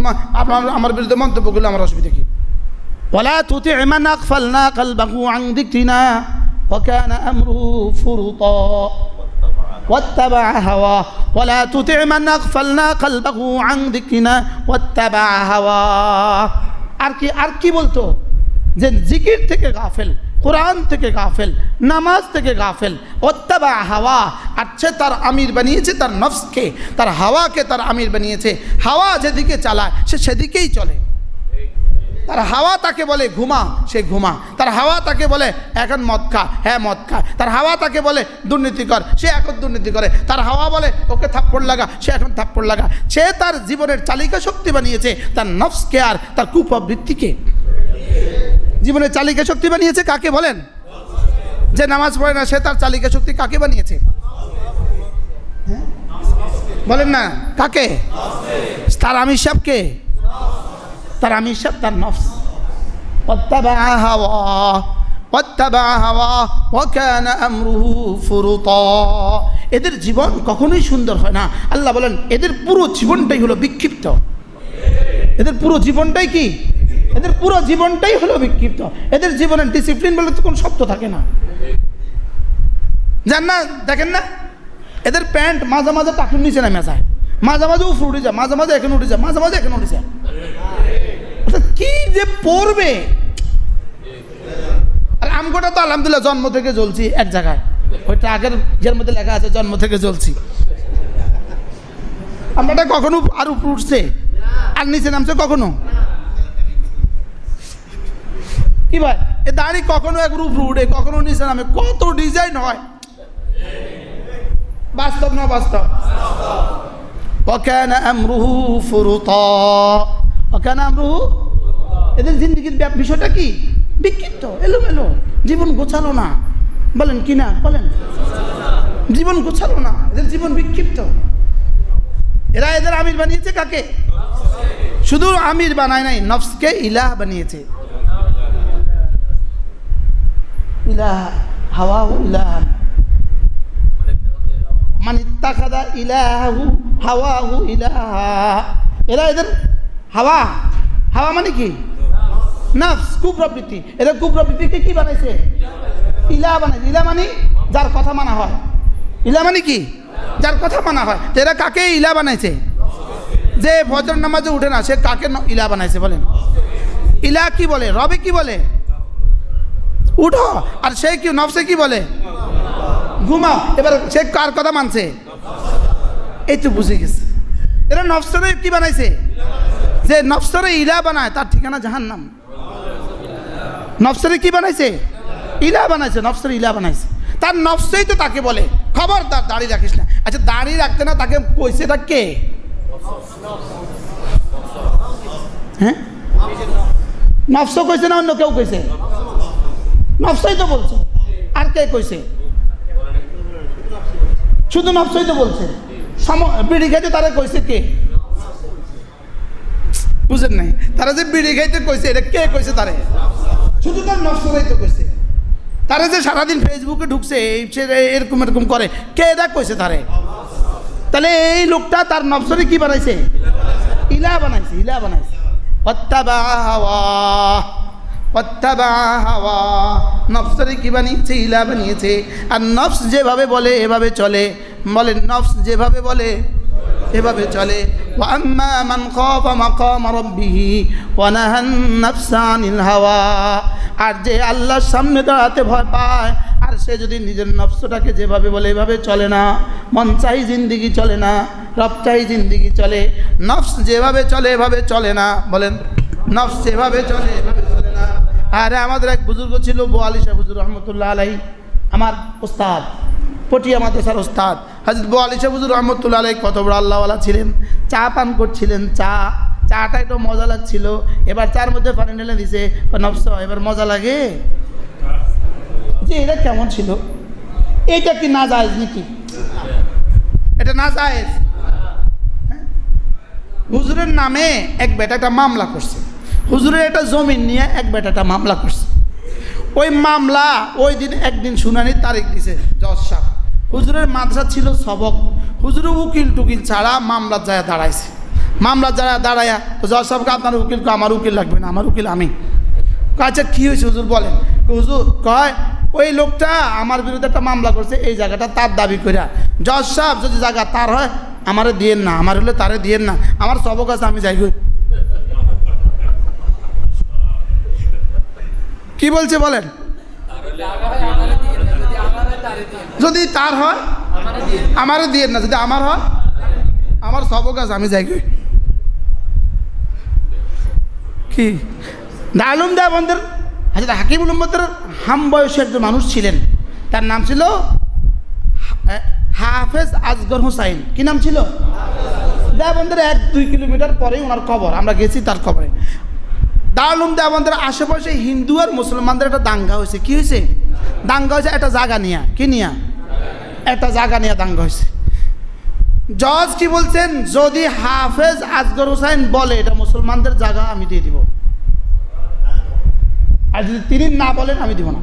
আমার বিরুদ্ধে মন্তব্য করলে আমার অসুবিধা কি? ওয়ালা তুতি' মান আগফালনা কলবাহু আন যিকরিনা ওয়া কানা আমরুহু ফুরুতা واتبع هواه ولا تطع من أغفلنا قلبه عن ذكرنا واتبع هواه আর কি বলতো যে জিকির থেকে গাফেল, কোরআন থেকে গাফেল, নামাজ থেকে গাফেল। ওত্তাবা হাওয়া, আর সে তার আমির বানিয়েছে তার নফসকে, তার হাওয়াকে তার আমির বানিয়েছে। হাওয়া যেদিকে চালায় সে সেদিকেই চলে। তার হাওয়া তাকে বলে ঘুমা, সে ঘুমা। তার হাওয়া তাকে বলে এখন মদ খা, হ্যাঁ মদ খায়। তার হাওয়া তাকে বলে দুর্নীতি কর, সে এখন দুর্নীতি করে। তার হাওয়া বলে ওকে থাপ্পড় লাগা, সে এখন থাপ্পড় লাগা। সে তার জীবনের চালিকা শক্তি বানিয়েছে তার নফসকে আর তার কুপ্রবৃত্তিকে। জীবনের চালিকা শক্তি বানিয়েছে কাকে বলেন? যে নামাজ পড়ে না সে তার চালিকা শক্তি কাকে বানিয়েছে? বলেন না কাকে? তার আমির সাহেবকে, তার আমির সাহেব তার নফস। ওয়াত্তাবা হাওয়া ওয়াত্তাবা হাওয়া ওয়া কানা আমরুহু ফুরুতা। এদের জীবন কখনোই সুন্দর হয় না। আল্লাহ বলেন এদের পুরো জীবনটাই হলো বিক্ষিপ্ত। এদের পুরো জীবনটাই কি? এদের পুরো জীবনটাই হলো বিক্ষিপ্ত। এদের জীবনের ডিসিপ্লিন বলে তো কোনো শব্দ থাকে না। জান না, দেখেন না এদের প্যান্ট মাঝে মাঝে টাকুর নিচে নেমে যায়, মাঝে মাঝে উপরে উঠে যায়, মাঝে মাঝে এখানে উঠে যায়, মাঝে মাঝে এখানে উঠে যায়। কি যে পড়বে। আর আমগোটা তো আলহামদুলিল্লাহ জন্ম থেকে জ্বলছি এক জায়গায়, ওইটা আগের ইয়ের মধ্যে লেখা আছে জন্ম থেকে জ্বলছি। আমরাটা কখনো আর উপরে উঠছে আর নিচে নামছে কখনো? কি ভাই এ দাড়ি কখনো একবার উপরে উঠে কখনো নিচে নামে, কত ডিজাইন হয়। বাস্তব না বাস্তব? ওয়াকানা আমরুহু ফুরুতা, ওয়াকানা আমরুহু। এদের জিন্দেগির বিষয়টা কি? বিক্ষিপ্ত, এলোমেলো, জীবন গোছালো না। বলেন কি না বলেন? জীবন গোছালো না, এদের জীবন বিক্ষিপ্ত। এরা এদের আমির বানিয়েছে কাকে? শুধু আমির বানায় নাই, নফসকে ইলাহ বানিয়েছে। ইলাহ হাওয়া ইলাহ মান ইত্তাখাযা ইলাহু হাওয়াহু ইলাহা। এরা এদের হাওয়া, হাওয়া মানে কি? নফস, কুপ্রবৃত্তি। এদের কুপ্রবৃত্তিকে কি বানাইছে? ইলাহ বানাইছে। ইলাহ মানে যার কথা মানা হয়। ইলাহ মানে কি? যার কথা মানা হয়। তো এরা কাকে ইলাহ বানাইছে? যে ফজর নামাজে উঠে না সে কাকে ইলাহ বানাইছে বলেন? ইলাহ কি বলে? রবে কি বলে? উঠো। আর সে কি নফসে কি বলে? ঘুমাও। এবার সে কার কথা মানছে? এই তো বুঝে গেছে। এরা নফসরে কি বানাইছে? যে নফসরে ইলাহ বানায় তার ঠিকানা জাহান্নাম। নফসরে কি বানাইছে? ইলাহ বানাইছে। নফসরে ইলাহ বানাইছে। তার নফসেই তো তাকে বলে খবরদার দাড়ি রাখিস না। আচ্ছা দাড়ি রাখতে না তাকে কইছে এটা কে? হ্যাঁ নফস কইছে না অন্য কেউ কইছে? নফসই তো বলছে। আর কে কইছে? শুধু নফসই তো বলছে। বিড়ি খাইতে তারা কইছে কে? বুঝেন নাই? তারা যে বিড়ি খাইতে কইছে এটা কে কইছে? তারে শুধু তার নফসই তো কইছে। তারা যে সারাদিন ফেসবুকে ঢুকছে এরকম এরকম করে, কে এটা কইছে তারে? তাহলে এই লোকটা তার নফসরে কি বানাইছে? ইলাহ বানাইছে। ইলাহ বানাইছে। ওয়াত্তাবা হাওয়া ওয়াত্তাবা হাওয়া। নফসরে কি বানিয়েছে? ইলাহ বানিয়েছে। আর নফস যেভাবে বলে এভাবে চলে। বলেন নফস যেভাবে বলে এভাবে চলে। ওয়া আম্মা মান খাফা মাকাম রাব্বিহি ওয়া নাহান নাফসা আনিল হাওয়া। আর যে আল্লাহর সামনে দাঁড়াতে ভয় পায় আর সে যদি নিজের নফসটাকে যেভাবে বলে এভাবে চলে না, মন চাই জিন্দিগি চলে না, রব চাই জিন্দিগি চলে। নফস যেভাবে চলে এভাবে চলে না। বলেন নফস যেভাবে চলে এভাবে চলে না। আরে আমাদের এক বুজুর্গ ছিল বোয়ালি শাহ হুজুর রহমতুল্লাহ আলাইহি, আমার ওস্তাদ, পটিয়া মাদ্রাসার ওস্তাদ হযরত বোয়ালি শাহ হুজুর রহমতুল্লাহ আলাইহি। কত বড় আল্লাহওয়ালা ছিলেন। চা পান করছিলেন, চাটা একটু মজা লাগছিল। এবার চার মধ্যে পানি ঢেলে দিছে। নফস এবার মজা লাগে যে এটা কেমন ছিল, এইটা কি না জায়েজ নাকি? এটা না জায়েজ। হুজুরের নামে এক বেটা একটা মামলা করছে। হুজুরের একটা জমিন নিয়ে এক বেটা একটা মামলা করছে। ওই মামলা ওই দিন একদিন শুনানির তারিখ দিছে জজ সাহেব। হুজুরের মাদ্রাসা ছিল সবক। হুজুরের উকিল টুকিল ছাড়া মামলা যায় দাঁড়াইছে। মামলা যারা দাঁড়ায়া তো জজ সাহেবকে আপনার উকিল, আমার উকিল লাগবে না, আমার উকিল আমি। আচ্ছা কী হয়েছে হুজুর বলেন? হুজুর কয় ওই লোকটা আমার বিরুদ্ধে একটা মামলা করছে, এই জায়গাটা তার দাবি করিয়া। জজ সাহেব যদি জায়গা তার হয় আমারে দিয়েন না, আমার হলে তারে দিয়েন না, আমার সবক আছে আমি যাই। কি বলছে বলেন? যদি তার হয় আমারও দিয়ে না, যদি আমার হয় আমার সব কাজ আমি যাই। কি দারুম দেওবন্দের হাজরত হাকিমুল উম্মতের হাম বয়সের একজন মানুষ ছিলেন, তার নাম ছিল হাফেজ আসগর হুসাইন। কি নাম ছিল? দেওবন্দের 1-2 কিলোমিটার পরেই ওনার কবর, আমরা গেছি তার কবরে। দারুম দেওবন্দের আশেপাশে হিন্দু আর মুসলমানদের একটা দাঙ্গা হয়েছে। কি হয়েছে? দাঙ্গা হয়েছে একটা জায়গা নিয়ে। কি নিয়ে? একটা জায়গা নিয়ে দাঙ্গা হয়েছে। জজ কি বলছেন? যদি হাফেজ আসগর হুসাইন বলে এটা মুসলমানদের জায়গা, আমি দিয়ে দিব, আর যদি তিনি না বলেন আমি দিব না।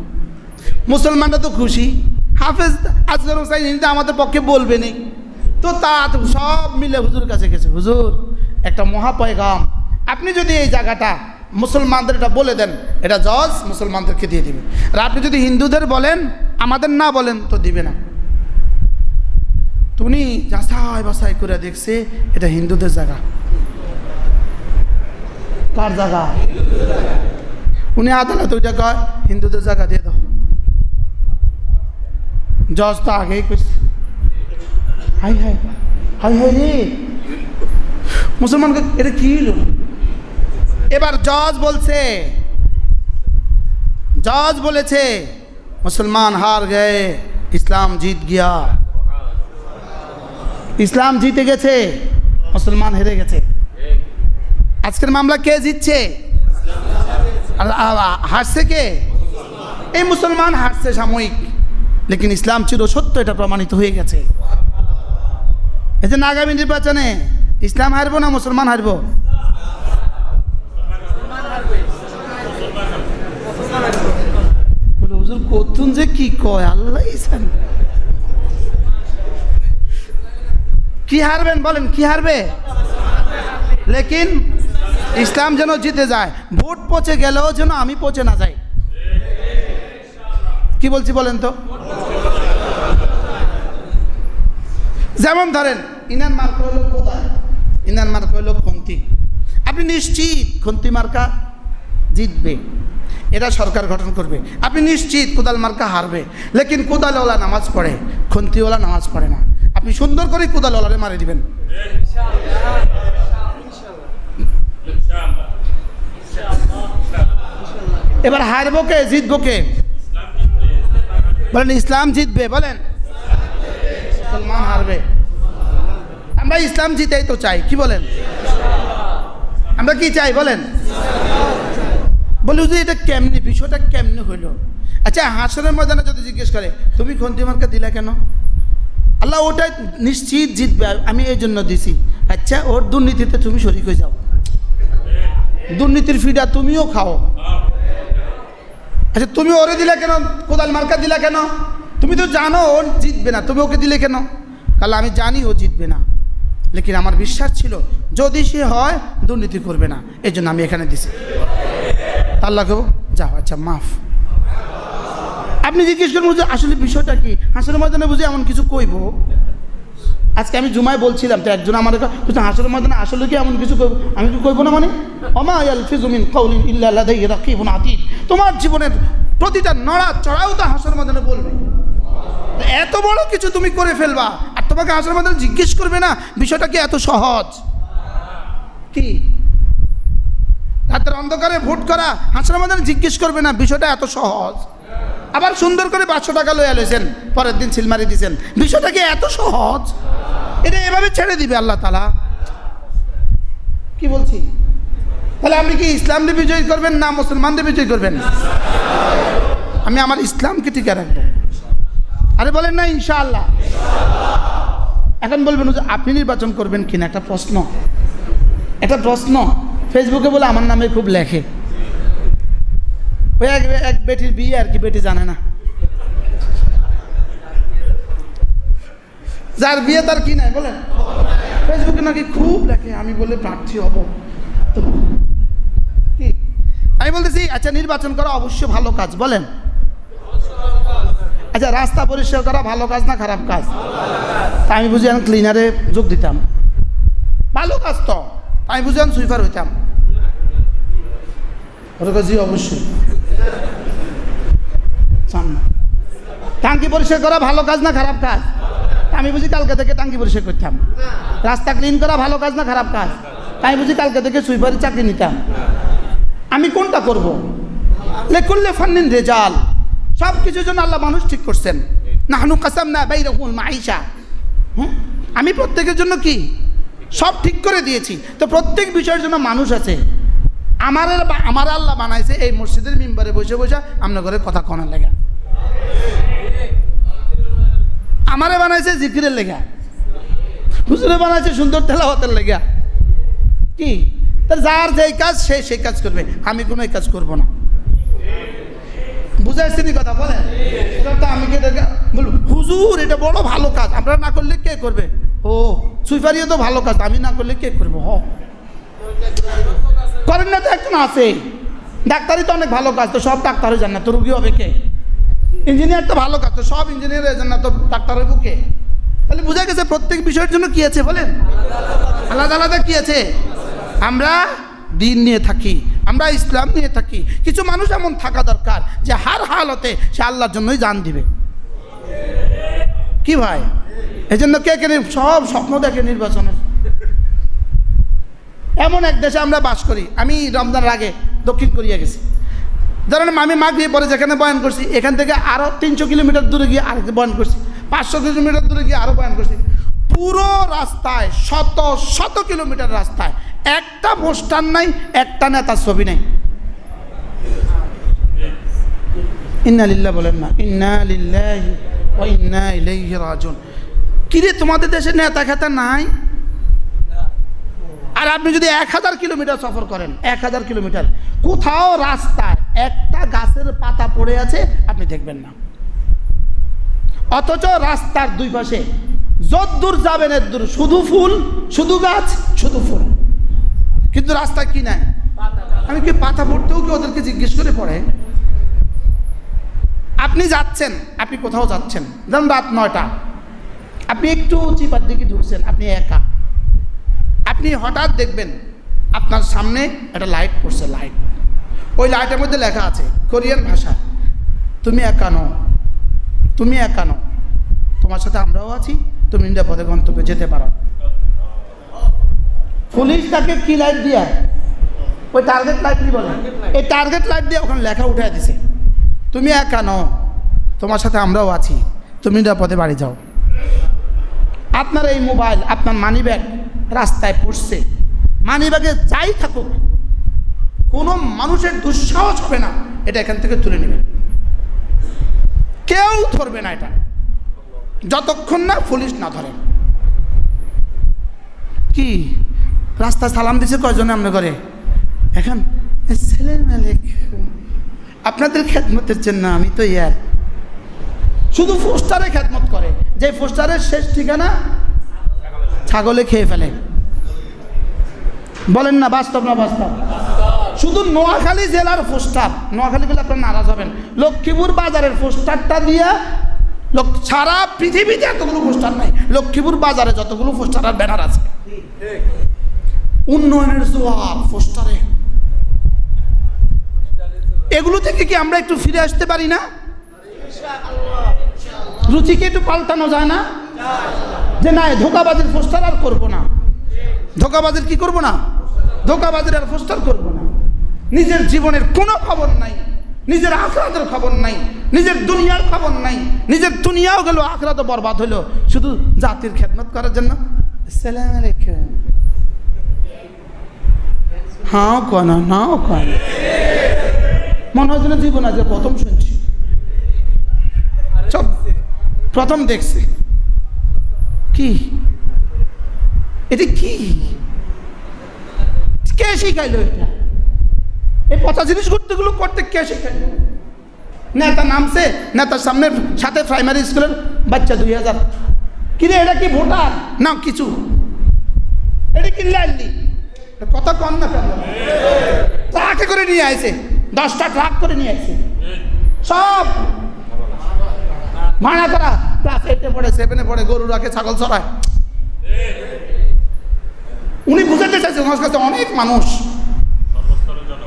মুসলমানরা তো খুশি, হাফেজ আসগর হুসাইন কিন্তু আমাদের পক্ষে বলবেনি, তো তা সব মিলে হুজুর কাছে গেছে। হুজুর, একটা মহাপয়গাম, আপনি যদি এই জায়গাটা মুসলমানদের এটা বলে দেন, এটা জজ মুসলমানদেরকে দিয়ে দিবে, আর আপনি যদি হিন্দুদের বলেন আমাদের না বলেন তো দিবে না। তুমি যাচাই বাছাই করে দেখছে এটা হিন্দুদের জায়গা। কার জায়গা? উনি আদালত ওইটা কয় হিন্দুদের জায়গা দিয়ে দাও। জজ তো আগেই কইছে, হাই হাই হাই হাই রে মুসলমানকে, এটা কি হলো? এবার জজ বলেছে মুসলমান হার গে, ইসলাম জিত গিয়া। ইসলাম জিতে গেছে, মুসলমান হেরে গেছে। আজকের মামলা কে জিতছে? হারছে কে? এই মুসলমান হারছে সাময়িক, লেকিন ইসলাম চির সত্য, এটা প্রমাণিত হয়ে গেছে। এই যে আগামী নির্বাচনে ইসলাম হারবো না মুসলমান হারবো? হুজুর কতুন যে কি কয় আল্লাহ জানে। কি হারবেন বলেন? কি হারবে? লেকিন ইসলাম যেন জিতে যায়, ভোট পচে গেলেও যেন আমি পচে না যাই। কি বলছি বলেন তো? যেমন ধরেন ইনান মার্কা হলো কোদাল, ইনান মার্কা হলো খন্তি। আপনি নিশ্চিত খন্তি মার্কা জিতবে, এটা সরকার গঠন করবে। আপনি নিশ্চিত কোদাল মার্কা হারবে, লেকিন কোদালওয়ালা নামাজ পড়ে, খন্তিওয়ালা নামাজ পড়ে না। আপনি সুন্দর করে কোদালওয়ালারে মারি দিবেন। এবার হারবো কে, জিতবো কে? বলেন ইসলাম জিতবে, বলেন মুসলমান হারবে। আমরা ইসলাম জিতেই তো চাই, কি বলেন? আমরা কি চাই বলেন? বলি যে এটা কেমনি, বিষয়টা কেমনি হইল? আচ্ছা, হাসরের ময়দানে যদি জিজ্ঞেস করে তুমি খন্তি মার্কা দিলা কেন, আল্লাহ ওটা নিশ্চিত জিতবে, আমি এই জন্য দিছি। আচ্ছা, ওর দুর্নীতিতে তুমি শরিক হয়ে যাও, দুর্নীতির ফিডা তুমিও খাও। আচ্ছা, তুমি ওরে দিলা কেন? কোদাল মার্কা দিলা কেন? তুমি তো জানো ও জিতবে না, তুমি ওকে দিলে কেন? কাল আমি জানি ও জিতবে না, লেকিন আমার বিশ্বাস ছিল যদি সে হয় দুর্নীতি করবে না, এই জন্য আমি এখানে দিছি। আল্লাহ কেউ যাও, আচ্ছা মাফ। আপনি জিজ্ঞেস করুন বুঝে আসলে বিষয়টা কি, হাসরের ময়দানে বুঝে এমন কিছু কইব। আজকে আমি জুমায় বলছিলাম তো, একজন আমার হাসরের ময়দানে আসলে কি এমন কিছু কইব? আমি কি কইব না? মানে ওমা ইয়ালফিযু মিন কাউলিন ইল্লা লাদাইহি রাকিবুন আতীদ। তোমার জীবনের প্রতিটা নড়া চড়াও তো হাসরের ময়দানে বলবে। এত বড় কিছু তুমি করে ফেলবা, আর তোমাকে হাসরের ময়দানে জিজ্ঞেস করবে না, বিষয়টা কি এত সহজ? কি রাতের অন্ধকারে ভোট করা, হাসরের ময়দানে জিজ্ঞেস করবে না, বিষয়টা এত সহজ? আবার সুন্দর করে 500 টাকা লইয়া লইছেন, পরের দিন সিলমারি দিয়েছেন, বিষয়টা কি এত সহজ? এটা এভাবে ছেড়ে দিবে আল্লাহ তাআলা? কি বলছি? তাহলে আপনি কি ইসলামকে বিজয় করবেন না মুসলমানদের বিজয় করবেন? আমি আমার ইসলামকে টিকে রাখবো। আরে বলেন না ইনশাআল্লাহ। এখন বলবেন যে আপনি নির্বাচন করবেন কিনা, একটা প্রশ্ন ফেসবুকে বলে আমার নামে খুব লেখে। ওই এক বেটির বিয়ে আর কি, বেটি জানে না, যার বিয়ে তার কি নাই বলেন, ফেসবুকে নাকি খুব লেখে, আমি বলে প্রার্থী হব। কি আমি বলতেছি, আচ্ছা নির্বাচন করা অবশ্যই ভালো কাজ, বলেন। আচ্ছা, রাস্তা পরিষ্কার করা ভালো কাজ না খারাপ কাজ? তা আমি বুঝি আমি ক্লিনারে যোগ দিতাম, ভালো কাজ তো। আমি বুঝি আমি সুইপার হইতাম। ওটা জি অবশ্যই। টাঙ্কি পরিষ্কার করা ভালো কাজ না খারাপ কাজ? আমি বুঝি কালকে থেকে টাঙ্কি পরিষ্কার করতাম। রাস্তা ক্লিন করা ভালো কাজ না খারাপ কাজ? আমি বুঝি কালকে থেকে সুইপারের চাকরি নিতাম। আমি কোনটা করব? লেকুল্লে ফান্নিন রেজাল, সব কিছুর জন্য আল্লাহ মানুষ ঠিক করছেন। নাহনু কাসামনা বাইনাহুমুল মাঈশা, আমি প্রত্যেকের জন্য কি সব ঠিক করে দিয়েছি। তো প্রত্যেক বিষয়ের জন্য মানুষ আছে। আমার আল্লাহ বানাইছে এই মসজিদের মিম্বারে বসে বসে আপনার ঘরে কথা কনার লেগা, আমারে বানাইছে জিকিরের লেগা, হুজুরে বানাইছে সুন্দর তেলাওয়াতের লেগা। কি তার যার যেই কাজ সে সেই কাজ করবে, আমি কোনো এই কাজ করব না। বুঝাইছেনি কথা? বলেন এটা তো আমি কে দেখা বল হুজুর এটা বড় ভালো কাজ, আপনারা না করলে কে করবে? ও সুইপারিও তো ভালো কাজ, আমি না করলে কে করবো? করেন না তো একজন আছে। ডাক্তারি তো অনেক ভালো কাজ, তো সব ডাক্তার হয়ে যান না, তো রুগী হবে কে? ইঞ্জিনিয়ার তো ভালো কাজ, তো সব ইঞ্জিনিয়ার হয়ে যান না, তো ডাক্তার হইব কে? তাহলে বোঝা গেছে প্রত্যেক বিষয়ের জন্য কি আছে বলেন, আলাদা আলাদা কি আছে। আমরা দিন নিয়ে থাকি, আমরা ইসলাম নিয়ে থাকি। কিছু মানুষ এমন থাকা দরকার যে হার হালতে সে আল্লাহর জন্যই জান দিবে। কি ভাই, এই জন্য কে কে সব স্বপ্ন দেখে নির্বাচনের। এমন এক দেশে আমরা বাস করি। আমি রমজানের আগে দক্ষিণ কোরিয়া গেছি। ধরেন আমি মাগরিব পরে যেখানে বয়ান করছি, এখান থেকে আরও 300 কিলোমিটার দূরে গিয়ে আরেক বয়ান করছি, 500 কিলোমিটার দূরে গিয়ে আরও বয়ান করছি। পুরো রাস্তায় শত শত কিলোমিটার রাস্তায় একটা পোস্টার নাই, একটা নেতার ছবি নাই। ইন্না লিল্লাহি বলেন না, ইন্না লিল্লাহি ওয়া ইন্না ইলাইহি রাজিউন। কিরে তোমাদের দেশে নেতা খেতা নাই? আর আপনি যদি 1000 কিলোমিটার সফর করেন, 1000 কিলোমিটার, কোথাও রাস্তায় একটা গাছের পাতা পড়ে আছে আপনি দেখবেন না। অথচ রাস্তার দুই পাশে যদ্দূর যাবেন এদ্দূর শুধু ফুল, শুধু গাছ, শুধু ফুল। কিন্তু রাস্তায় কি নাই? আমি কি পাতা পড়তেও কি ওদেরকে জিজ্ঞেস করে পড়ে? আপনি যাচ্ছেন, আপনি কোথাও যাচ্ছেন, ধরুন রাত 9টা, আপনি একটু চিপার দিকে ঢুকছেন, আপনি একা। আপনি হঠাৎ দেখবেন আপনার সামনে একটা লাইট পড়ছে, লাইট, ওই লাইটের মধ্যে লেখা আছে কোরিয়ান ভাষা, তুমি একা নও, তুমি একা নও, তোমার সাথে আমরাও আছি, তুমি নিরাপদে গন্তব্যে যেতে পারো। পুলিশ তাকে কি লাইট দিয়া, ওই টার্গেট লাইট কি বলে, এই টার্গেট লাইট দিয়ে ওখানে লেখা উঠে দিছে, তুমি একা নও, তোমার সাথে আমরাও আছি, তুমি নিরাপদে বাড়ি যাও। আপনার এই মোবাইল, আপনার মানি ব্যাগ রাস্তায় পড়ছে, মানি ব্যাগে যাই থাকুক, কোনো মানুষের দুঃসাহস হবে না এটা এখান থেকে তুলে নেবে, কেউ ধরবে না এটা, যতক্ষণ না পুলিশ না ধরে। কি রাস্তা সালাম দিছে কয়জনে আপনি করে এখন? ছেলে মালিক আপনাদের খেদমতের জন্য আমি তো ইয়ার, শুধু পোস্টারে খেদমত করে, যে পোস্টারের শেষ ঠিকানা ছাগলে খেয়ে ফেলে। বলেন না বাস্তব না বাস্তব? শুধু নোয়াখালী জেলার পোস্টার, নোয়াখালী বলে আপনার নারাজ হবেন, লক্ষ্মীপুর বাজারের পোস্টারটা দিয়া সারা পৃথিবীতে এতগুলো পোস্টার নাই, লক্ষ্মীপুর বাজারে যতগুলো পোস্টার আর ব্যানার আছে, উন্নয়নের জোয়ার পোস্টারে। এগুলো থেকে কি আমরা একটু ফিরে আসতে পারি না? রুচিকে একটু পাল্টানো যায় না? যে না, ধোকাবাজির পোস্টার আর করবো না, ধোকাবাজির কি করবো না, ধোকাবাজির আর পোস্টার করবো না। নিজের জীবনের কোনো খবর নাই, নিজের আখরাতের খবর নাই, নিজের দুনিয়ার খবর নাই, নিজের দুনিয়াও গেল, আখরাতও বরবাদ হলো, শুধু জাতির খেদমত করার জন্য। আসসালামু আলাইকুম, হ্যাঁ কনা নাও কনা, মনে হয় যেন জীবন আজ প্রথম শুনছি, সব প্রথম দেখছি। কি এটা? কি কে শিখাইলো এটা? এই পচা জিনিস করতেগুলো করতে কে শিখাইলো? নেতা নামছে, নেতার সামনে সাথে প্রাইমারি স্কুলের বাচ্চা 2000। কিরে এটা কি ভোটার না কিছু? এটা কি লাইলি কথা কম না কেন? ট্রাকে করে নিয়ে আসে, 10টা ট্রাক করে নিয়ে আসে, সব ভাড়া করা, ক্লাস 8-এ পড়ে, 7-এ পড়ে, গরু রাখে, ছাগল চড়ায়। উনি বুঝাতে চাইছে ওনার কাছে অনেক মানুষ।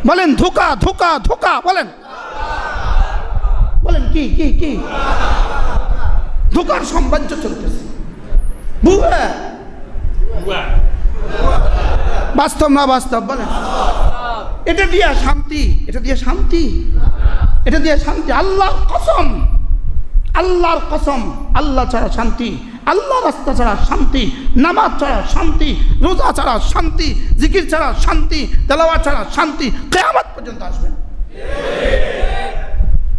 বলেন ধোকা ধোকা ধোকা, বলেন বলেন কি কি কি ধোঁকার সাম্রাজ্য চলতেছে। বুয়া বাস্তব না বাস্তব বলেন? এটা দিয়া শান্তি, এটা দিয়ে শান্তি, এটা দিয়ে শান্তি। আল্লাহর কসম, আল্লাহর কসম, আল্লাহ ছাড়া শান্তি, আল্লাহ রাস্তা ছাড়া শান্তি, নামাজ ছাড়া শান্তি, রোজা ছাড়া শান্তি, জিকির ছাড়া শান্তি, তেলাওয়াত ছাড়া শান্তি কিয়ামত পর্যন্ত আসবে না।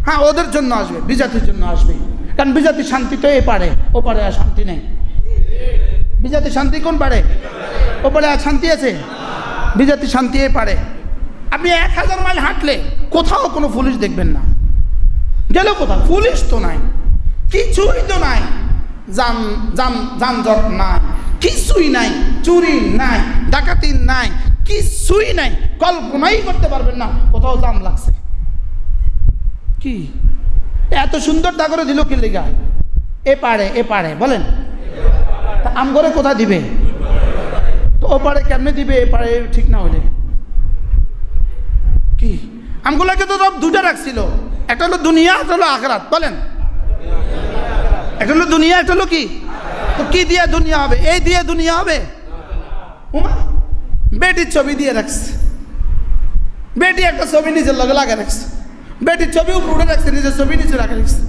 হ্যাঁ, ওদের জন্য আসবে, বিজাতির জন্য আসবে। কারণ বিজাতি শান্তি তো এ পারে, ও পারে আর শান্তি নেই। বিজাতি শান্তি কোন পারে? ও পারে আর শান্তি আছে? বিজাতি শান্তি এ পারে। আপনি 1000 মাইল হাঁটলে কোথাও কোনো পুলিশ দেখবেন না। গেলেও কোথাও পুলিশ তো নাই, কিছুই তো নাই, যানজট নাই, কিছুই নাই, চুরি নাই, ডাকাতি নাই, কিছুই নাই। কল্পনাই করতে পারবেন না কোথাও জাম লাগছে। কি এত সুন্দর ডাকরে দিল কি লেগা? এ পারে, এ পারে বলেন। তা আমগরে কোথা দিবে? তো ও পারে কেমনে দিবে? এ পারে ঠিক না হলে কি? আমগুলাকে তো সব দুটা রাখছিল, একটা হলো দুনিয়া, একটা হলো আখিরাত বলেন। একটা হলো দুনিয়া, একটা হলো কি? তো কি দিয়ে দুনিয়া হবে? এই দিয়ে দুনিয়া হবে? উমা বেটির ছবি দিয়ে রাখছে, বেটি একটা ছবি নিজের লগে লাগা রাখছে, বেটির ছবি উপরে রাখছে, নিজের ছবি নিচে রাখা রাখছে।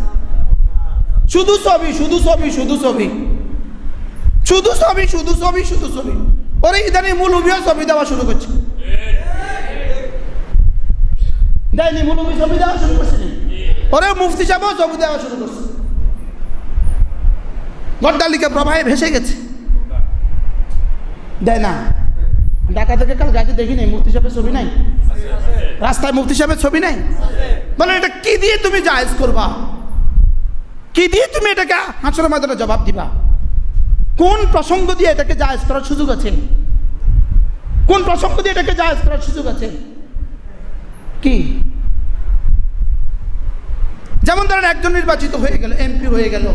শুধু ছবি, শুধু ছবি, শুধু ছবি, শুধু ছবি, শুধু ছবি, শুধু ছবি। ওরে ইদানি মুলুবিও ছবি দেওয়া শুরু করছে। দেয়নি? মুলুবি ছবি দেওয়া শুরু করছে। ওরে মুফতি সাহেবও ছবি দেওয়া শুরু করছে। গড্ডালিকা প্রবাহে ভেসে গেছে। দেয় না? ঢাকা থেকে কাল গাড়ি দেখি নাই, মুফতি সাহেবের ছবি নাই রাস্তায়, মুফতি সাহেবের ছবি নাই। বলে এটা কি দিয়ে তুমি জায়েজ করবা? কি দিয়ে তুমি এটাকে হাসরের ময়দানে জবাব দিবা? কোন প্রসঙ্গ দিয়ে এটাকে জায়েজ করার সুযোগ আছে? কোন প্রসঙ্গ দিয়ে এটাকে জায়েজ করার সুযোগ আছে? কি? যেমন ধরেন একজন নির্বাচিত হয়ে গেল, এমপি হয়ে গেল,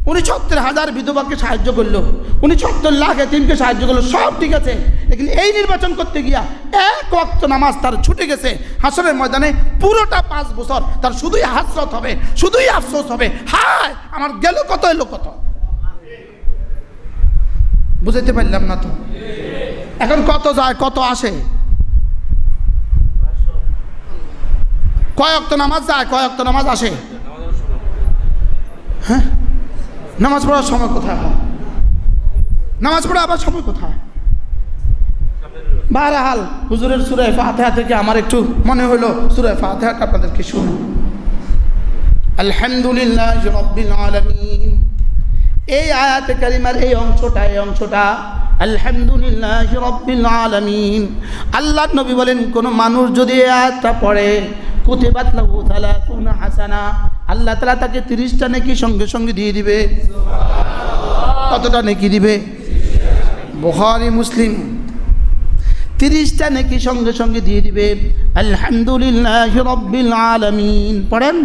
উনি ৭০,০০০ বিধবাকে সাহায্য করলো, উনি ৭০ লাখ এতিমকে সাহায্য করলো, সব ঠিক আছে। লেকিন এই নির্বাচন করতে গিয়া এক ওয়াক্ত নামাজ তার ছুটে গেছে। হাসরের ময়দানে পুরোটা 5 বছর তার শুধুই হাসরত হবে, শুধুই আফসোস হবে, হায় আমার গেল কত, এলো কত। বুঝাইতে পারলাম না তো? এখন কত যায় কত আসে? কয় ওয়াক্ত নামাজ যায়, কয় ওয়াক্ত নামাজ আসে? হ্যাঁ, নামাজ পড়ার সময় কোথায়? নামাজ পড়া আবার সময় কোথায়? বাহরাহাল হুজুরের সূরা ফাতিহা থেকে আমার একটু মনে হলো সূরা ফাতিহাটা আপনাদেরকে শুনুন। আলহামদুলিল্লাহি রাব্বিল আলামিন, এই আয়াতে কারিমার এই অংশটা আলহামদুলিল্লাহি রাব্বিল আলামিন। আল্লাহর নবী বলেন, কোন মানুষ যদি এই আয়াতটা পড়ে কুতিবাত লাহু 30 হাসানা, আল্লাহ তাআলা তাকে 30টা নেকি সঙ্গে সঙ্গে দিয়ে দিবে। কতটা নেকি দিবে? বুখারী মুসলিম 30টা নেকি সঙ্গে সঙ্গে দিয়ে দিবে। আলহামদুলিল্লাহি রাব্বিল আলামিন পড়েন,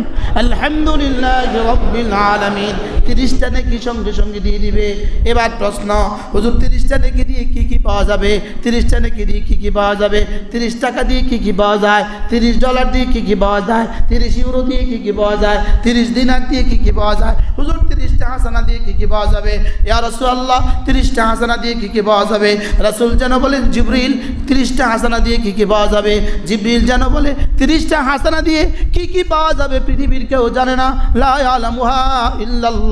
আলহামদুলিল্লাহি রাব্বিল আলামিন 30টা নেকি সঙ্গে সঙ্গে দিয়ে দিবে। এবার প্রশ্ন, হুজুর 30টা নেকি দিয়ে কি কি পাওয়া যাবে? 30টা নেকি দিয়ে কি কি পাওয়া যাবে? 30 টাকা দিয়ে কি কি পাওয়া যায়? $30 দিয়ে কি কি পাওয়া যায়? 30 ইউরো দিয়ে কি কি পাওয়া যায়? 30 দিনার দিয়ে কি কি পাওয়া যায়? হুজুর 30টা হাসানা দিয়ে কি কি পাওয়া যাবে? ইয়া রাসূলুল্লাহ 30টা হাসানা দিয়ে কি কি পাওয়া যাবে? রাসূল যেন বলেন, জিবরিল 30টা হাসানা দিয়ে কি কি পাওয়া যাবে? জিবরিল যেন বলে 30টা হাসানা দিয়ে কি কি পাওয়া যাবে পৃথিবীর কেউ জানে না, লা ইয়ালামুহা ইল্লাল্লাহ।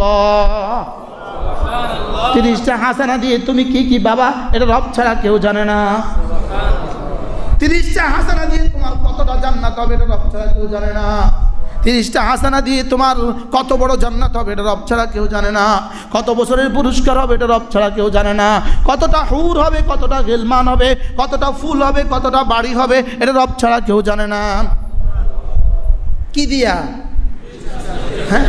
30টা হাসানা দিয়ে তুমি কি কি বাবা, এটা রব ছাড়া কেউ জানে না। 30টা হাসানা দিয়ে তোমার কতটা জান্নাত হবে, এটা রব ছাড়া কেউ জানে না। 30টা হাসানা দিয়ে তোমার কত বড় জান্নাত হবে, এটা রব ছাড়া কেউ জানে না। কত বছরের পুরস্কার হবে, এটা রব ছাড়া কেউ জানে না। কতটা হুর হবে, কতটা গেলমান হবে, কতটা ফুল হবে, কতটা বাড়ি হবে, এটা রব ছাড়া কেউ জানে না। কি দিয়া? হ্যাঁ,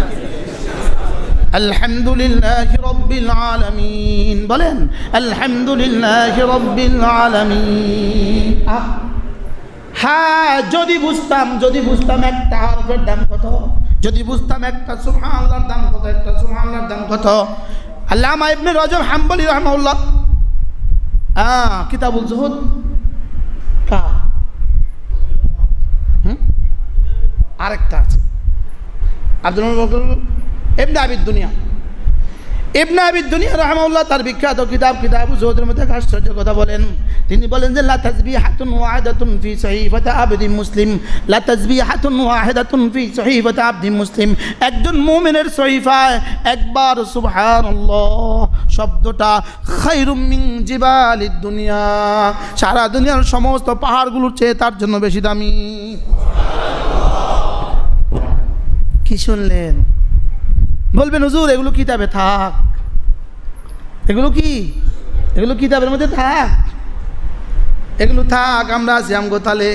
আলহামদুলিল্লাহি রাব্বিল আলামিন বলেন, আলহামদুলিল্লাহি রাব্বিল আলামিন। হ্যাঁ, যদি বুঝতাম একটা হরফের দাম কত, যদি বুঝতাম একটা সুবহানাল্লাহর দাম কত, একটা সুবহানাল্লাহর দাম কত। আল্লামা ইবনে রজব হাম্বলি রাহিমাহুল্লাহ কিতাবুল জুহুদ কা আরেকটা আছে আব্দুল ইবনে আবিদ দুনিয়া, ইবনে আবি দুনিয়া রাহিমাহুল্লাহ তার বিখ্যাত কিতাবুজ জুহুদের মধ্যে এক আশ্চর্য কথা বলেন। তিনি বলেন যে লা তাসবিহাতুন ওয়াহিদাতুন ফি সহিফাতি আবদি মুসলিম, লা তাসবিহাতুন ওয়াহিদাতুন ফি সহিফাতি আবদি মুসলিম, একজন মুমিনের সহিফায় একবার সুবহানাল্লাহ শব্দটা খায়রুম মিন জিবালিদ দুনিয়া, সারা দুনিয়ার সমস্ত পাহাড়গুলোর চেয়ে তার জন্য বেশি দামি। কি শুনলেন? বলবেন হুজুর এগুলো কিতাবে থাক, এগুলো কি, এগুলো কিতাবের মধ্যে থাক, এগুলো থাক, আমরা আছি আমগোতালে,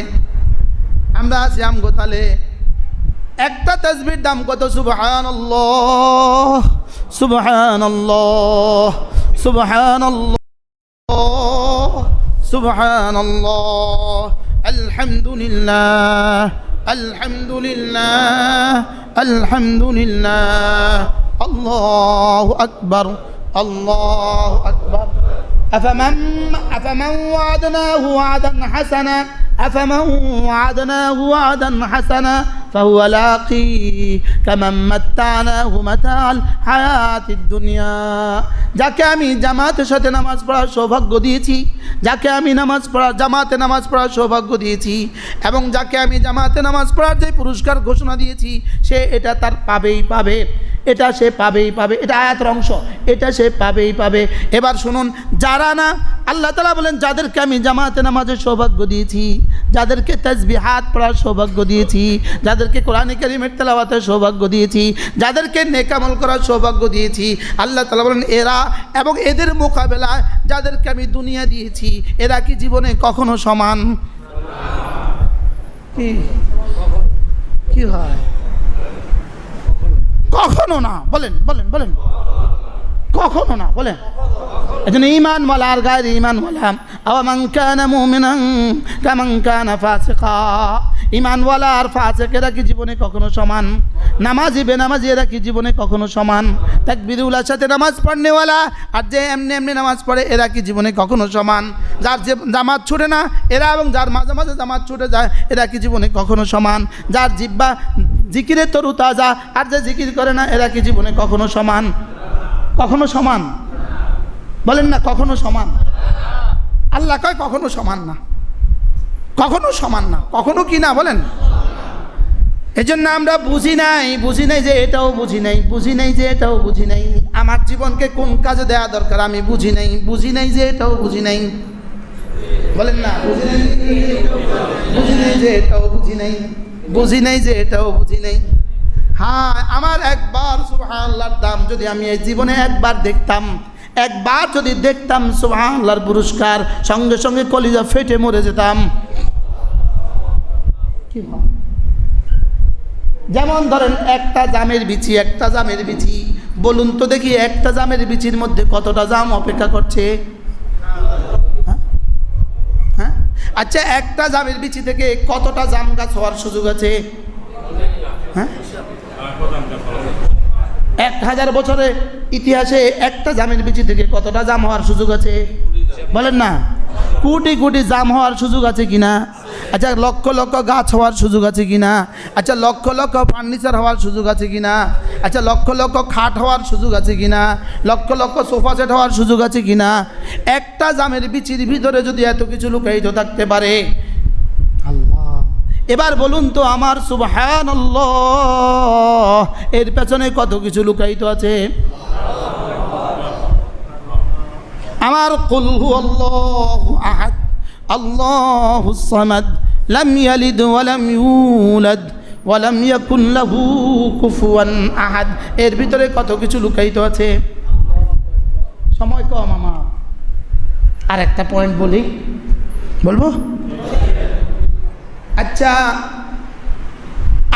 আমরা আছি আমগোতালে। একটা তাসবির দাম কত? সুবহানাল্লাহ সুবহানাল্লাহ সুবহানাল্লাহ সুবহানাল্লাহ, আলহামদুলিল্লাহ আলহামদুলিল্লাহ আলহামদুলিল্লাহ, আল্লাহু আকবার আল্লাহু আকবার। أفمن وعدناه وعدا حسنا أفمن وعدناه وعدا حسنا فهو لاقيه كمن متعناه متاع الحياة الدنيا। যাকে আমি জামাতের সাথে নামাজ পড়ার সৌভাগ্য দিয়েছি, যাকে আমি জামাতে নামাজ পড়ার সৌভাগ্য দিয়েছি, এবং যাকে আমি জামাতে নামাজ পড়ার যে পুরস্কার ঘোষণা দিয়েছি, সে এটা তার পাবেই পাবে, এটা সে পাবেই পাবে, এটা আয়াতের অংশ, এটা সে পাবেই পাবে। এবার শুনুন, যারা না, আল্লাহ তাআলা বলেন যাদেরকে আমি জামাতে নামাজের সৌভাগ্য দিয়েছি, যাদেরকে তাসবিহাত পড়ার সৌভাগ্য দিয়েছি, যাদেরকে কোরআন কারীমের তেলাওয়াতের সৌভাগ্য দিয়েছি, যাদেরকে নেক আমল করার সৌভাগ্য দিয়েছি, আল্লাহ তাআলা বলেন এরা এবং এদের মোকাবেলায় যাদেরকে আমি দুনিয়া দিয়েছি, এরা কি জীবনে কখনো সমান? কি হয়? কখনো না। বলেন বলেন বলেন, কখনো না। বলেন এজন্য ঈমানওয়ালা আর গায়রে ঈমানওয়ালা, আওয়ামান কানা মুমিনান কামান কানা ফাসিকা, ঈমানওয়ালা আর ফাসিকেরা কি জীবনে কখনো সমান? নামাজি বেনামাজি এরা কি জীবনে কখনো সমান? তাকবীরুল্লাহর সাথে নামাজ পড়নেওয়ালা আর যে এমনি এমনি নামাজ পড়ে এরা কি জীবনে কখনো সমান? যার যে জামাত ছুটে না এরা এবং যার মাঝে মাঝে জামাত ছুটে যায় এরা কি জীবনে কখনো সমান? যার জিহ্বা জিকিরে তরু তাজা আর যে জিকির করে না এরা কি জীবনে কখনো সমান? কখনো সমান? বলেন না, কখনো সমান? আল্লাহ কয় কখনো সমান না, কখনো সমান না, কখনো কি না? বলেন। এজন্য আমরা বুঝি নাই যে এটাও বুঝি নাই যে এটাও বুঝি নাই। আমার জীবনকে কোন কাজে দেওয়া দরকার আমি বুঝি নাই যে এটাও বুঝি নাই। বলেন না, বুঝি নাই যে এটাও বুঝি নাই যে এটাও বুঝি নাই। হ্যাঁ, আমার একবার সুবহানাল্লাহর দাম যদি আমি এই জীবনে একবার যদি দেখতাম সুবহানাল্লাহর পুরস্কার, সঙ্গে সঙ্গে কলিজা ফেটে মরে যেতাম। কি হয়? যেমন ধরেন একটা জামের বিচি, বলুন তো দেখি একটা জামের বিচির মধ্যে কতটা জাম অপেক্ষা করছে? হ্যাঁ, আচ্ছা একটা জামের বিচি থেকে কতটা জাম গাছ হওয়ার সুযোগ আছে? হ্যাঁ, 1000 বছরের ইতিহাসে একটা জামের বিচি থেকে কতটা জাম হওয়ার সুযোগ আছে? বলেন না, কোটি কোটি জাম হওয়ার সুযোগ আছে কিনা? আচ্ছা লক্ষ লক্ষ গাছ হওয়ার সুযোগ আছে কিনা? আচ্ছা লক্ষ লক্ষ ফার্নিচার হওয়ার সুযোগ আছে কিনা? আচ্ছা লক্ষ লক্ষ খাট হওয়ার সুযোগ আছে কিনা? লক্ষ লক্ষ সোফা সেট হওয়ার সুযোগ আছে কিনা? একটা জামের বিচির ভিতরে যদি এত কিছু লুকায়িত থাকতে পারে, আল্লাহ, এবার বলুন তো আমার সুবহানাল্লাহ এর পেছনে কত কিছু লুকায়িত আছে? আমার কুল হুয়াল্লাহু আহাদ আল্লাহুস সামাদ লাম ইয়ালিদ ওয়া লাম ইউলাদ ওয়া লাম ইয়াকুন লাহু কুফুয়ান আহাদ, এর ভিতরে কত কিছু লুকায়িত আছে। সময় কম আমার, আর একটা পয়েন্ট বলবো। আচ্ছা,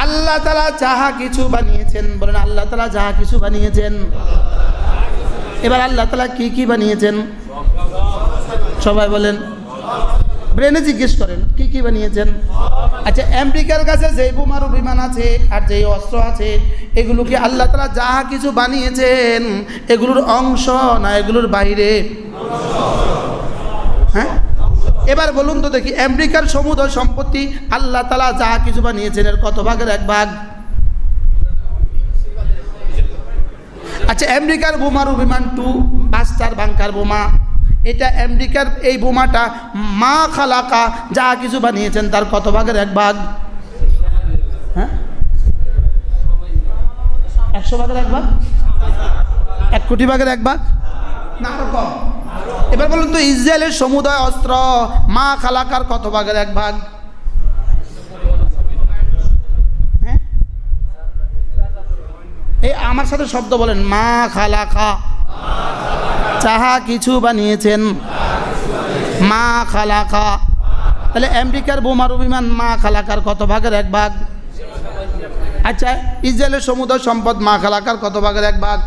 আল্লাহ তাআলা যাহা কিছু বানিয়েছেন, বলেন আল্লাহ তাআলা যাহা কিছু বানিয়েছেন। এবার আল্লাহ তাআলা কি কি বানিয়েছেন? সবাই বলেন, ব্রেনে জিজ্ঞেস করেন কি কি বানিয়েছেন। আচ্ছা, আমেরিকার কাছে যেই বোমারু বিমান আছে আর যেই অস্ত্র আছে, এগুলো কি আল্লাহ তাআলা যাহা কিছু বানিয়েছেন এগুলোর অংশ না এগুলোর বাইরে? হ্যাঁ, এবার বলুন তো দেখি, আমেরিকার সমুদ্র সম্পত্তি আল্লাহ তাআলা যাহা কিছু বানিয়েছেন এর কত ভাগের 1 ভাগ? আচ্ছা, আচ্ছা, আমেরিকার বোমারু বিমান 2 বাস্টার বাংকার বোমা, এটা আমেরিকার এই বোমাটা মা খালাকা যা কিছু বানিয়েছেন তার কত ভাগের এক ভাগ? হ্যাঁ, 100 ভাগের এক ভাগ, 1 কোটি ভাগের এক ভাগ, না আরো কম? এবার বলুন তো, ইসরায়েলের সমুদয় অস্ত্র মা খালাকার কত ভাগের এক ভাগ? হ্যাঁ, এই আমার সাথে শব্দ বলেন, মা খালাকা, যাহা কিছু বানিয়েছেন মা খালাকা। তাহলে আমেরিকার বোমারু বিমান মা খালাকার কত ভাগের এক ভাগ? আচ্ছা, ইসরায়েলের সমুদয় সম্পদ মা খালাকার কত ভাগের এক ভাগ?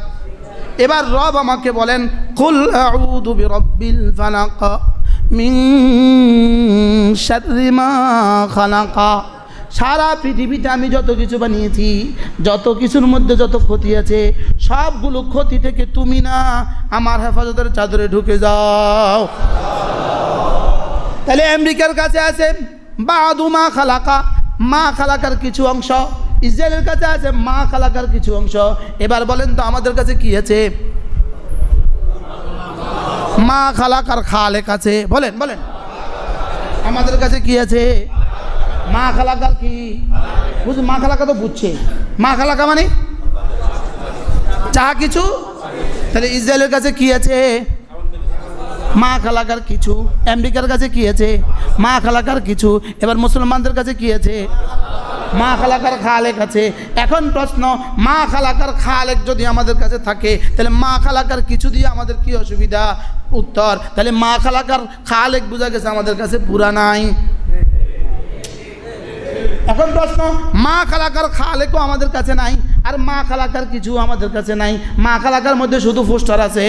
এবার রব আমাকে বলেন, কুল আউযু বিরাব্বিল ফালাক মিন শাররি মা খালাক। সারা পৃথিবীতে আমি যত কিছু বানিয়েছি, যত কিছুর মধ্যে যত ক্ষতি আছে, সবগুলো ক্ষতি থেকে তুমি না আমার হেফাজতের চাদরে ঢুকে যাও। তাহলে আমেরিকার কাছে আছে বাদু মা খালাকা, মা খালাকার কিছু অংশ, ইসরায়েলের কাছে আছে মা খালাকার কিছু অংশ। এবার বলেন তো আমাদের কাছে কি আছে? মা খালাকার খালেক আছে। বলেন বলেন, আমাদের কাছে কি আছে? মা খালাকার কি? বুঝ, মা খালাকা তো বুঝছে, মা খালাকা মানে যা কিছু। তাহলে ইসরায়েলের কাছে কি আছে? মা খালাকার কিছু। আমেরিকার কাছে কি আছে? মা খালাকার কিছু। এবার মুসলমানদের কাছে কি আছে? মা খালাকার খালেক আছে। এখন প্রশ্ন, মা খালাকার খালেক যদি আমাদের কাছে থাকে, তাহলে মা খালাকার কিছু দিয়ে আমাদের কি অসুবিধা? উত্তর, তাহলে মা খালাকার খালেক বোঝা গেছে আমাদের কাছে পুরা নাই। এখন প্রশ্ন, মা খালাকার খালেকও আমাদের কাছে নাই, আর মা খালাকার কিছু আমাদের কাছে নাই। মা খালাকার মধ্যে শুধু পোস্টার আছে।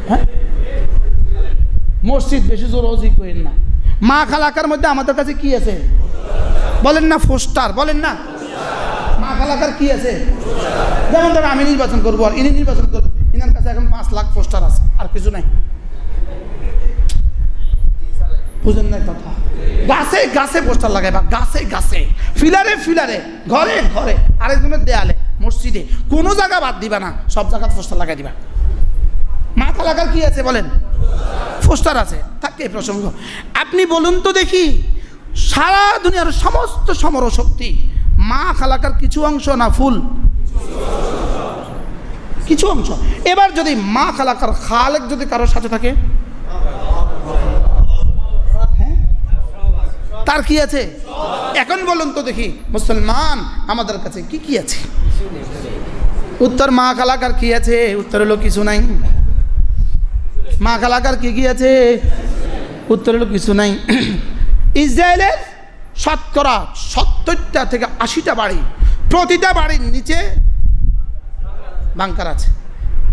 হ্যাঁ, মসজিদ বেশি জোর অজি করেন না। মা খালাকার মধ্যে আমাদের কাছে কি আছে? বলেন না পোস্টার, বলেন না। মা খালাকার কি আছে? যেমন ধরো আমি নির্বাচন করবো আর ইনি নির্বাচন করবো, ইনার কাছে এখন 5 লাখ পোস্টার আছে, আর কিছু নাই। বুঝেন না কথা? গাছে গাছে পোস্টার লাগাইবা, গাছে গাছে, ফিলারে ফিলারে, ঘরে ঘরে, আরেকজনের দেয়ালে, মসজিদে, কোনো জায়গা বাদ দিবা না, সব জায়গা পোস্টার লাগাই দিবা। মা খালাকার কি আছে বলেন? পোস্টার আছে। থাকে প্রসঙ্গ, আপনি বলুন তো দেখি, সারা দুনিয়ার সমস্ত সমর শক্তি মা খালাকার কিছু অংশ না ফুল? কিছু অংশ। এবার যদি মা খালাকার খালেক যদি কারোর সাথে থাকে, তার কি আছে? এখন বলুন তো দেখি মুসলমান আমাদের কাছে কি কি আছে? উত্তর, মা খালাকার কি আছে? উত্তর হলো কিছু নাই। মা খালাকার কি কি আছে? উত্তর হলো কিছু নাই। ইসরায়েলের শতকরা 70টা থেকে 80টা বাড়ি, প্রতিটা বাড়ির নিচে বাংকার আছে।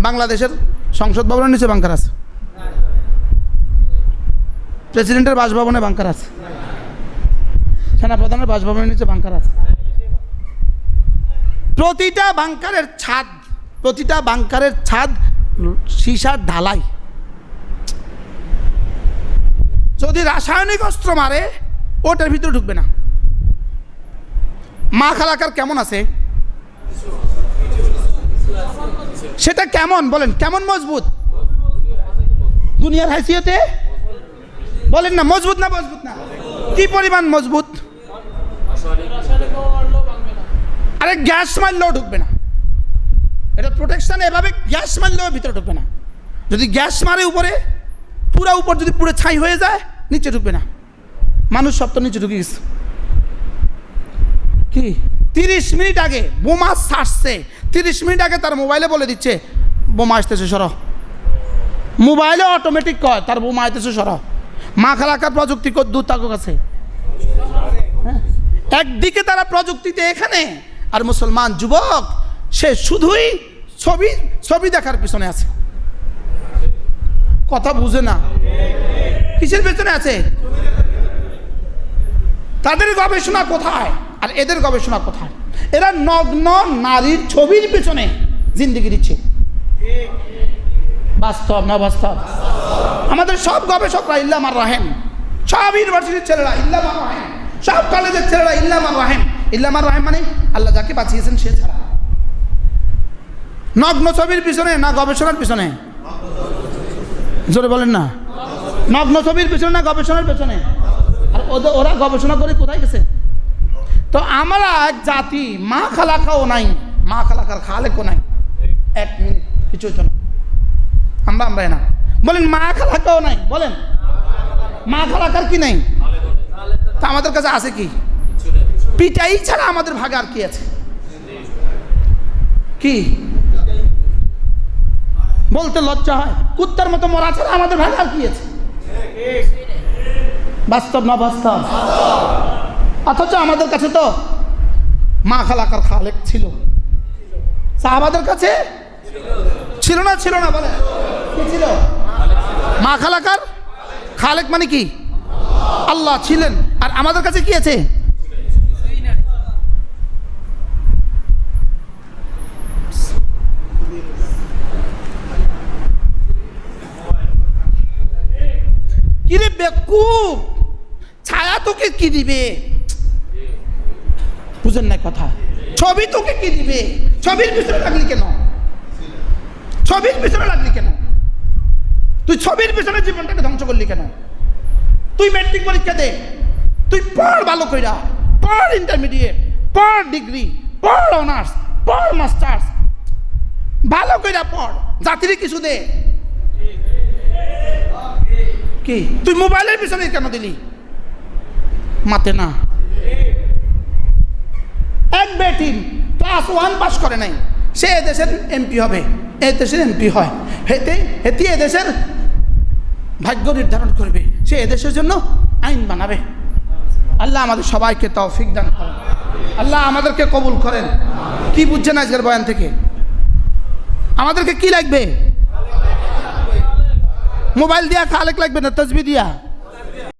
বাংলাদেশের সংসদ ভবনের নিচে বাংকার আছে, প্রেসিডেন্টের বাসভবনে বাংকার আছে, সেনাপ্রধানের বাসভবনের নিচে বাংকার আছে। প্রতিটা বাংকারের ছাদ সীসার ঢালাই। যদি রাসায়নিক অস্ত্র মারে, ওটার ভিতরে ঢুকবে না। মা খালাকার কেমন আছে? সেটা কেমন বলেন? কেমন মজবুত? দুনিয়ার হাইসিয়তে বলেন না, মজবুত না মজবুত না? কি পরিমাণ মজবুত? আরে গ্যাস মারলেও ঢুকবে না। এটা প্রোটেকশন, এভাবে গ্যাস মারলেও ভিতরে ঢুকবে না। যদি গ্যাস মারে উপরে, পুরা উপর যদি পুরো ছাই হয়ে যায়, নিচে ঢুকবে না। মানুষ সব তো নিচে ঢুকে গেছে। কি 30 মিনিট আগে বোমা ছাড়ছে, 30 মিনিট আগে তার মোবাইলে বলে দিচ্ছে বোমা আসতেছে সরো। মোবাইলে অটোমেটিক কয় তার বোমা আসতেছে সরো। মা খালাকার প্রযুক্তি দূর তার কাছে। একদিকে তারা প্রযুক্তিতে এখানে, আর মুসলমান যুবক সে শুধুই ছবি দেখার পিছনে আছে। কথা বুঝে না? কিসের পেছনে আছে? তাদের গবেষণা কোথায় আর এদের গবেষণা কোথায়? এরা নগ্ন নারীর ছবির পেছনে জিন্দেগি দিচ্ছে। বাস্তব না বাস্তব? আমাদের সব গবেষকরা ইল্লাম আর রাহেম, সব ইউনিভার্সিটির ছেলেরা ইল্লাম আর রাহেম, সব কলেজের ছেলেরা ইল্লাম আর রাহেম, ইল্লামার রাহিম মানে আল্লাহ যাকে বাঁচিয়েছেন সে ছাড়া। নগ্ন ছবির পিছনে না গবেষণার পিছনে? জোরে বলেন না। নগ্ন ছবির পিছনে না গবেষণার পিছনে? আর ওরা গবেষণা করে কোথায় গেছে? তো আমরা এক জাতি, মা খালাকাও নাই, মা খালাকার খালেকও নাই। এক মিনিট কিছু হইতো না, আমরা না বলেন, মা খালাকাও নাই, বলেন মা খালাকার কি নাই? তা আমাদের কাছে আছে কি? পিটাই ছাড়া আমাদের ভাগে আর কি আছে? কি বলতে লজ্জা হয়? কুত্তার মতো মরা ছাড়া আমাদের ভাগে আর কি আছে? বাস্তব না বাস্তব? অথচ আমাদের কাছে তো মা খালাকার খালেক ছিল। সাহাবাদের কাছে ছিল না? ছিল না? বলে কি ছিল? মা খালাকার খালেক মানে কি? আল্লাহ ছিলেন। আর আমাদের কাছে কি আছে? কিরে বেকুব, ছায়া তোকে কি দিবে? বুঝেন না কথা? ছবি তোকে কি দিবে? ছবির পিছনে লাগলি কেন? ছবির পিছনে লাগলি কেন? তুই ছবির পিছনে জীবনটাকে ধ্বংস করলি কেন? তুই ম্যাট্রিক পরীক্ষা দে, তুই পড় ভালো কইরা, পড় ইন্টারমিডিয়েট, পড় ডিগ্রি, পড় অনার্স, পড় মাস্টার্স, ভালো কইরা পড়, জাতির কিছু দে। কি তুই মোবাইলের পিছনে কেন দিলি? মাতে না। এক বেটি ক্লাস 1 পাস করে নাই, সে এদেশের এমপি হবে, এদেশের এমপি হয়, হেতি এদেশের ভাগ্য নির্ধারণ করবে, সে এদেশের জন্য আইন বানাবে। আল্লাহ আমাদের সবাইকে তৌফিক দান করেন, আল্লাহ আমাদেরকে কবুল করেন। কি বুঝছেন আজকের বয়ান থেকে? আমাদেরকে কি লাগবে? মোবাইল দিয়া খালেক লাগবে না, তসবিহ দিয়া।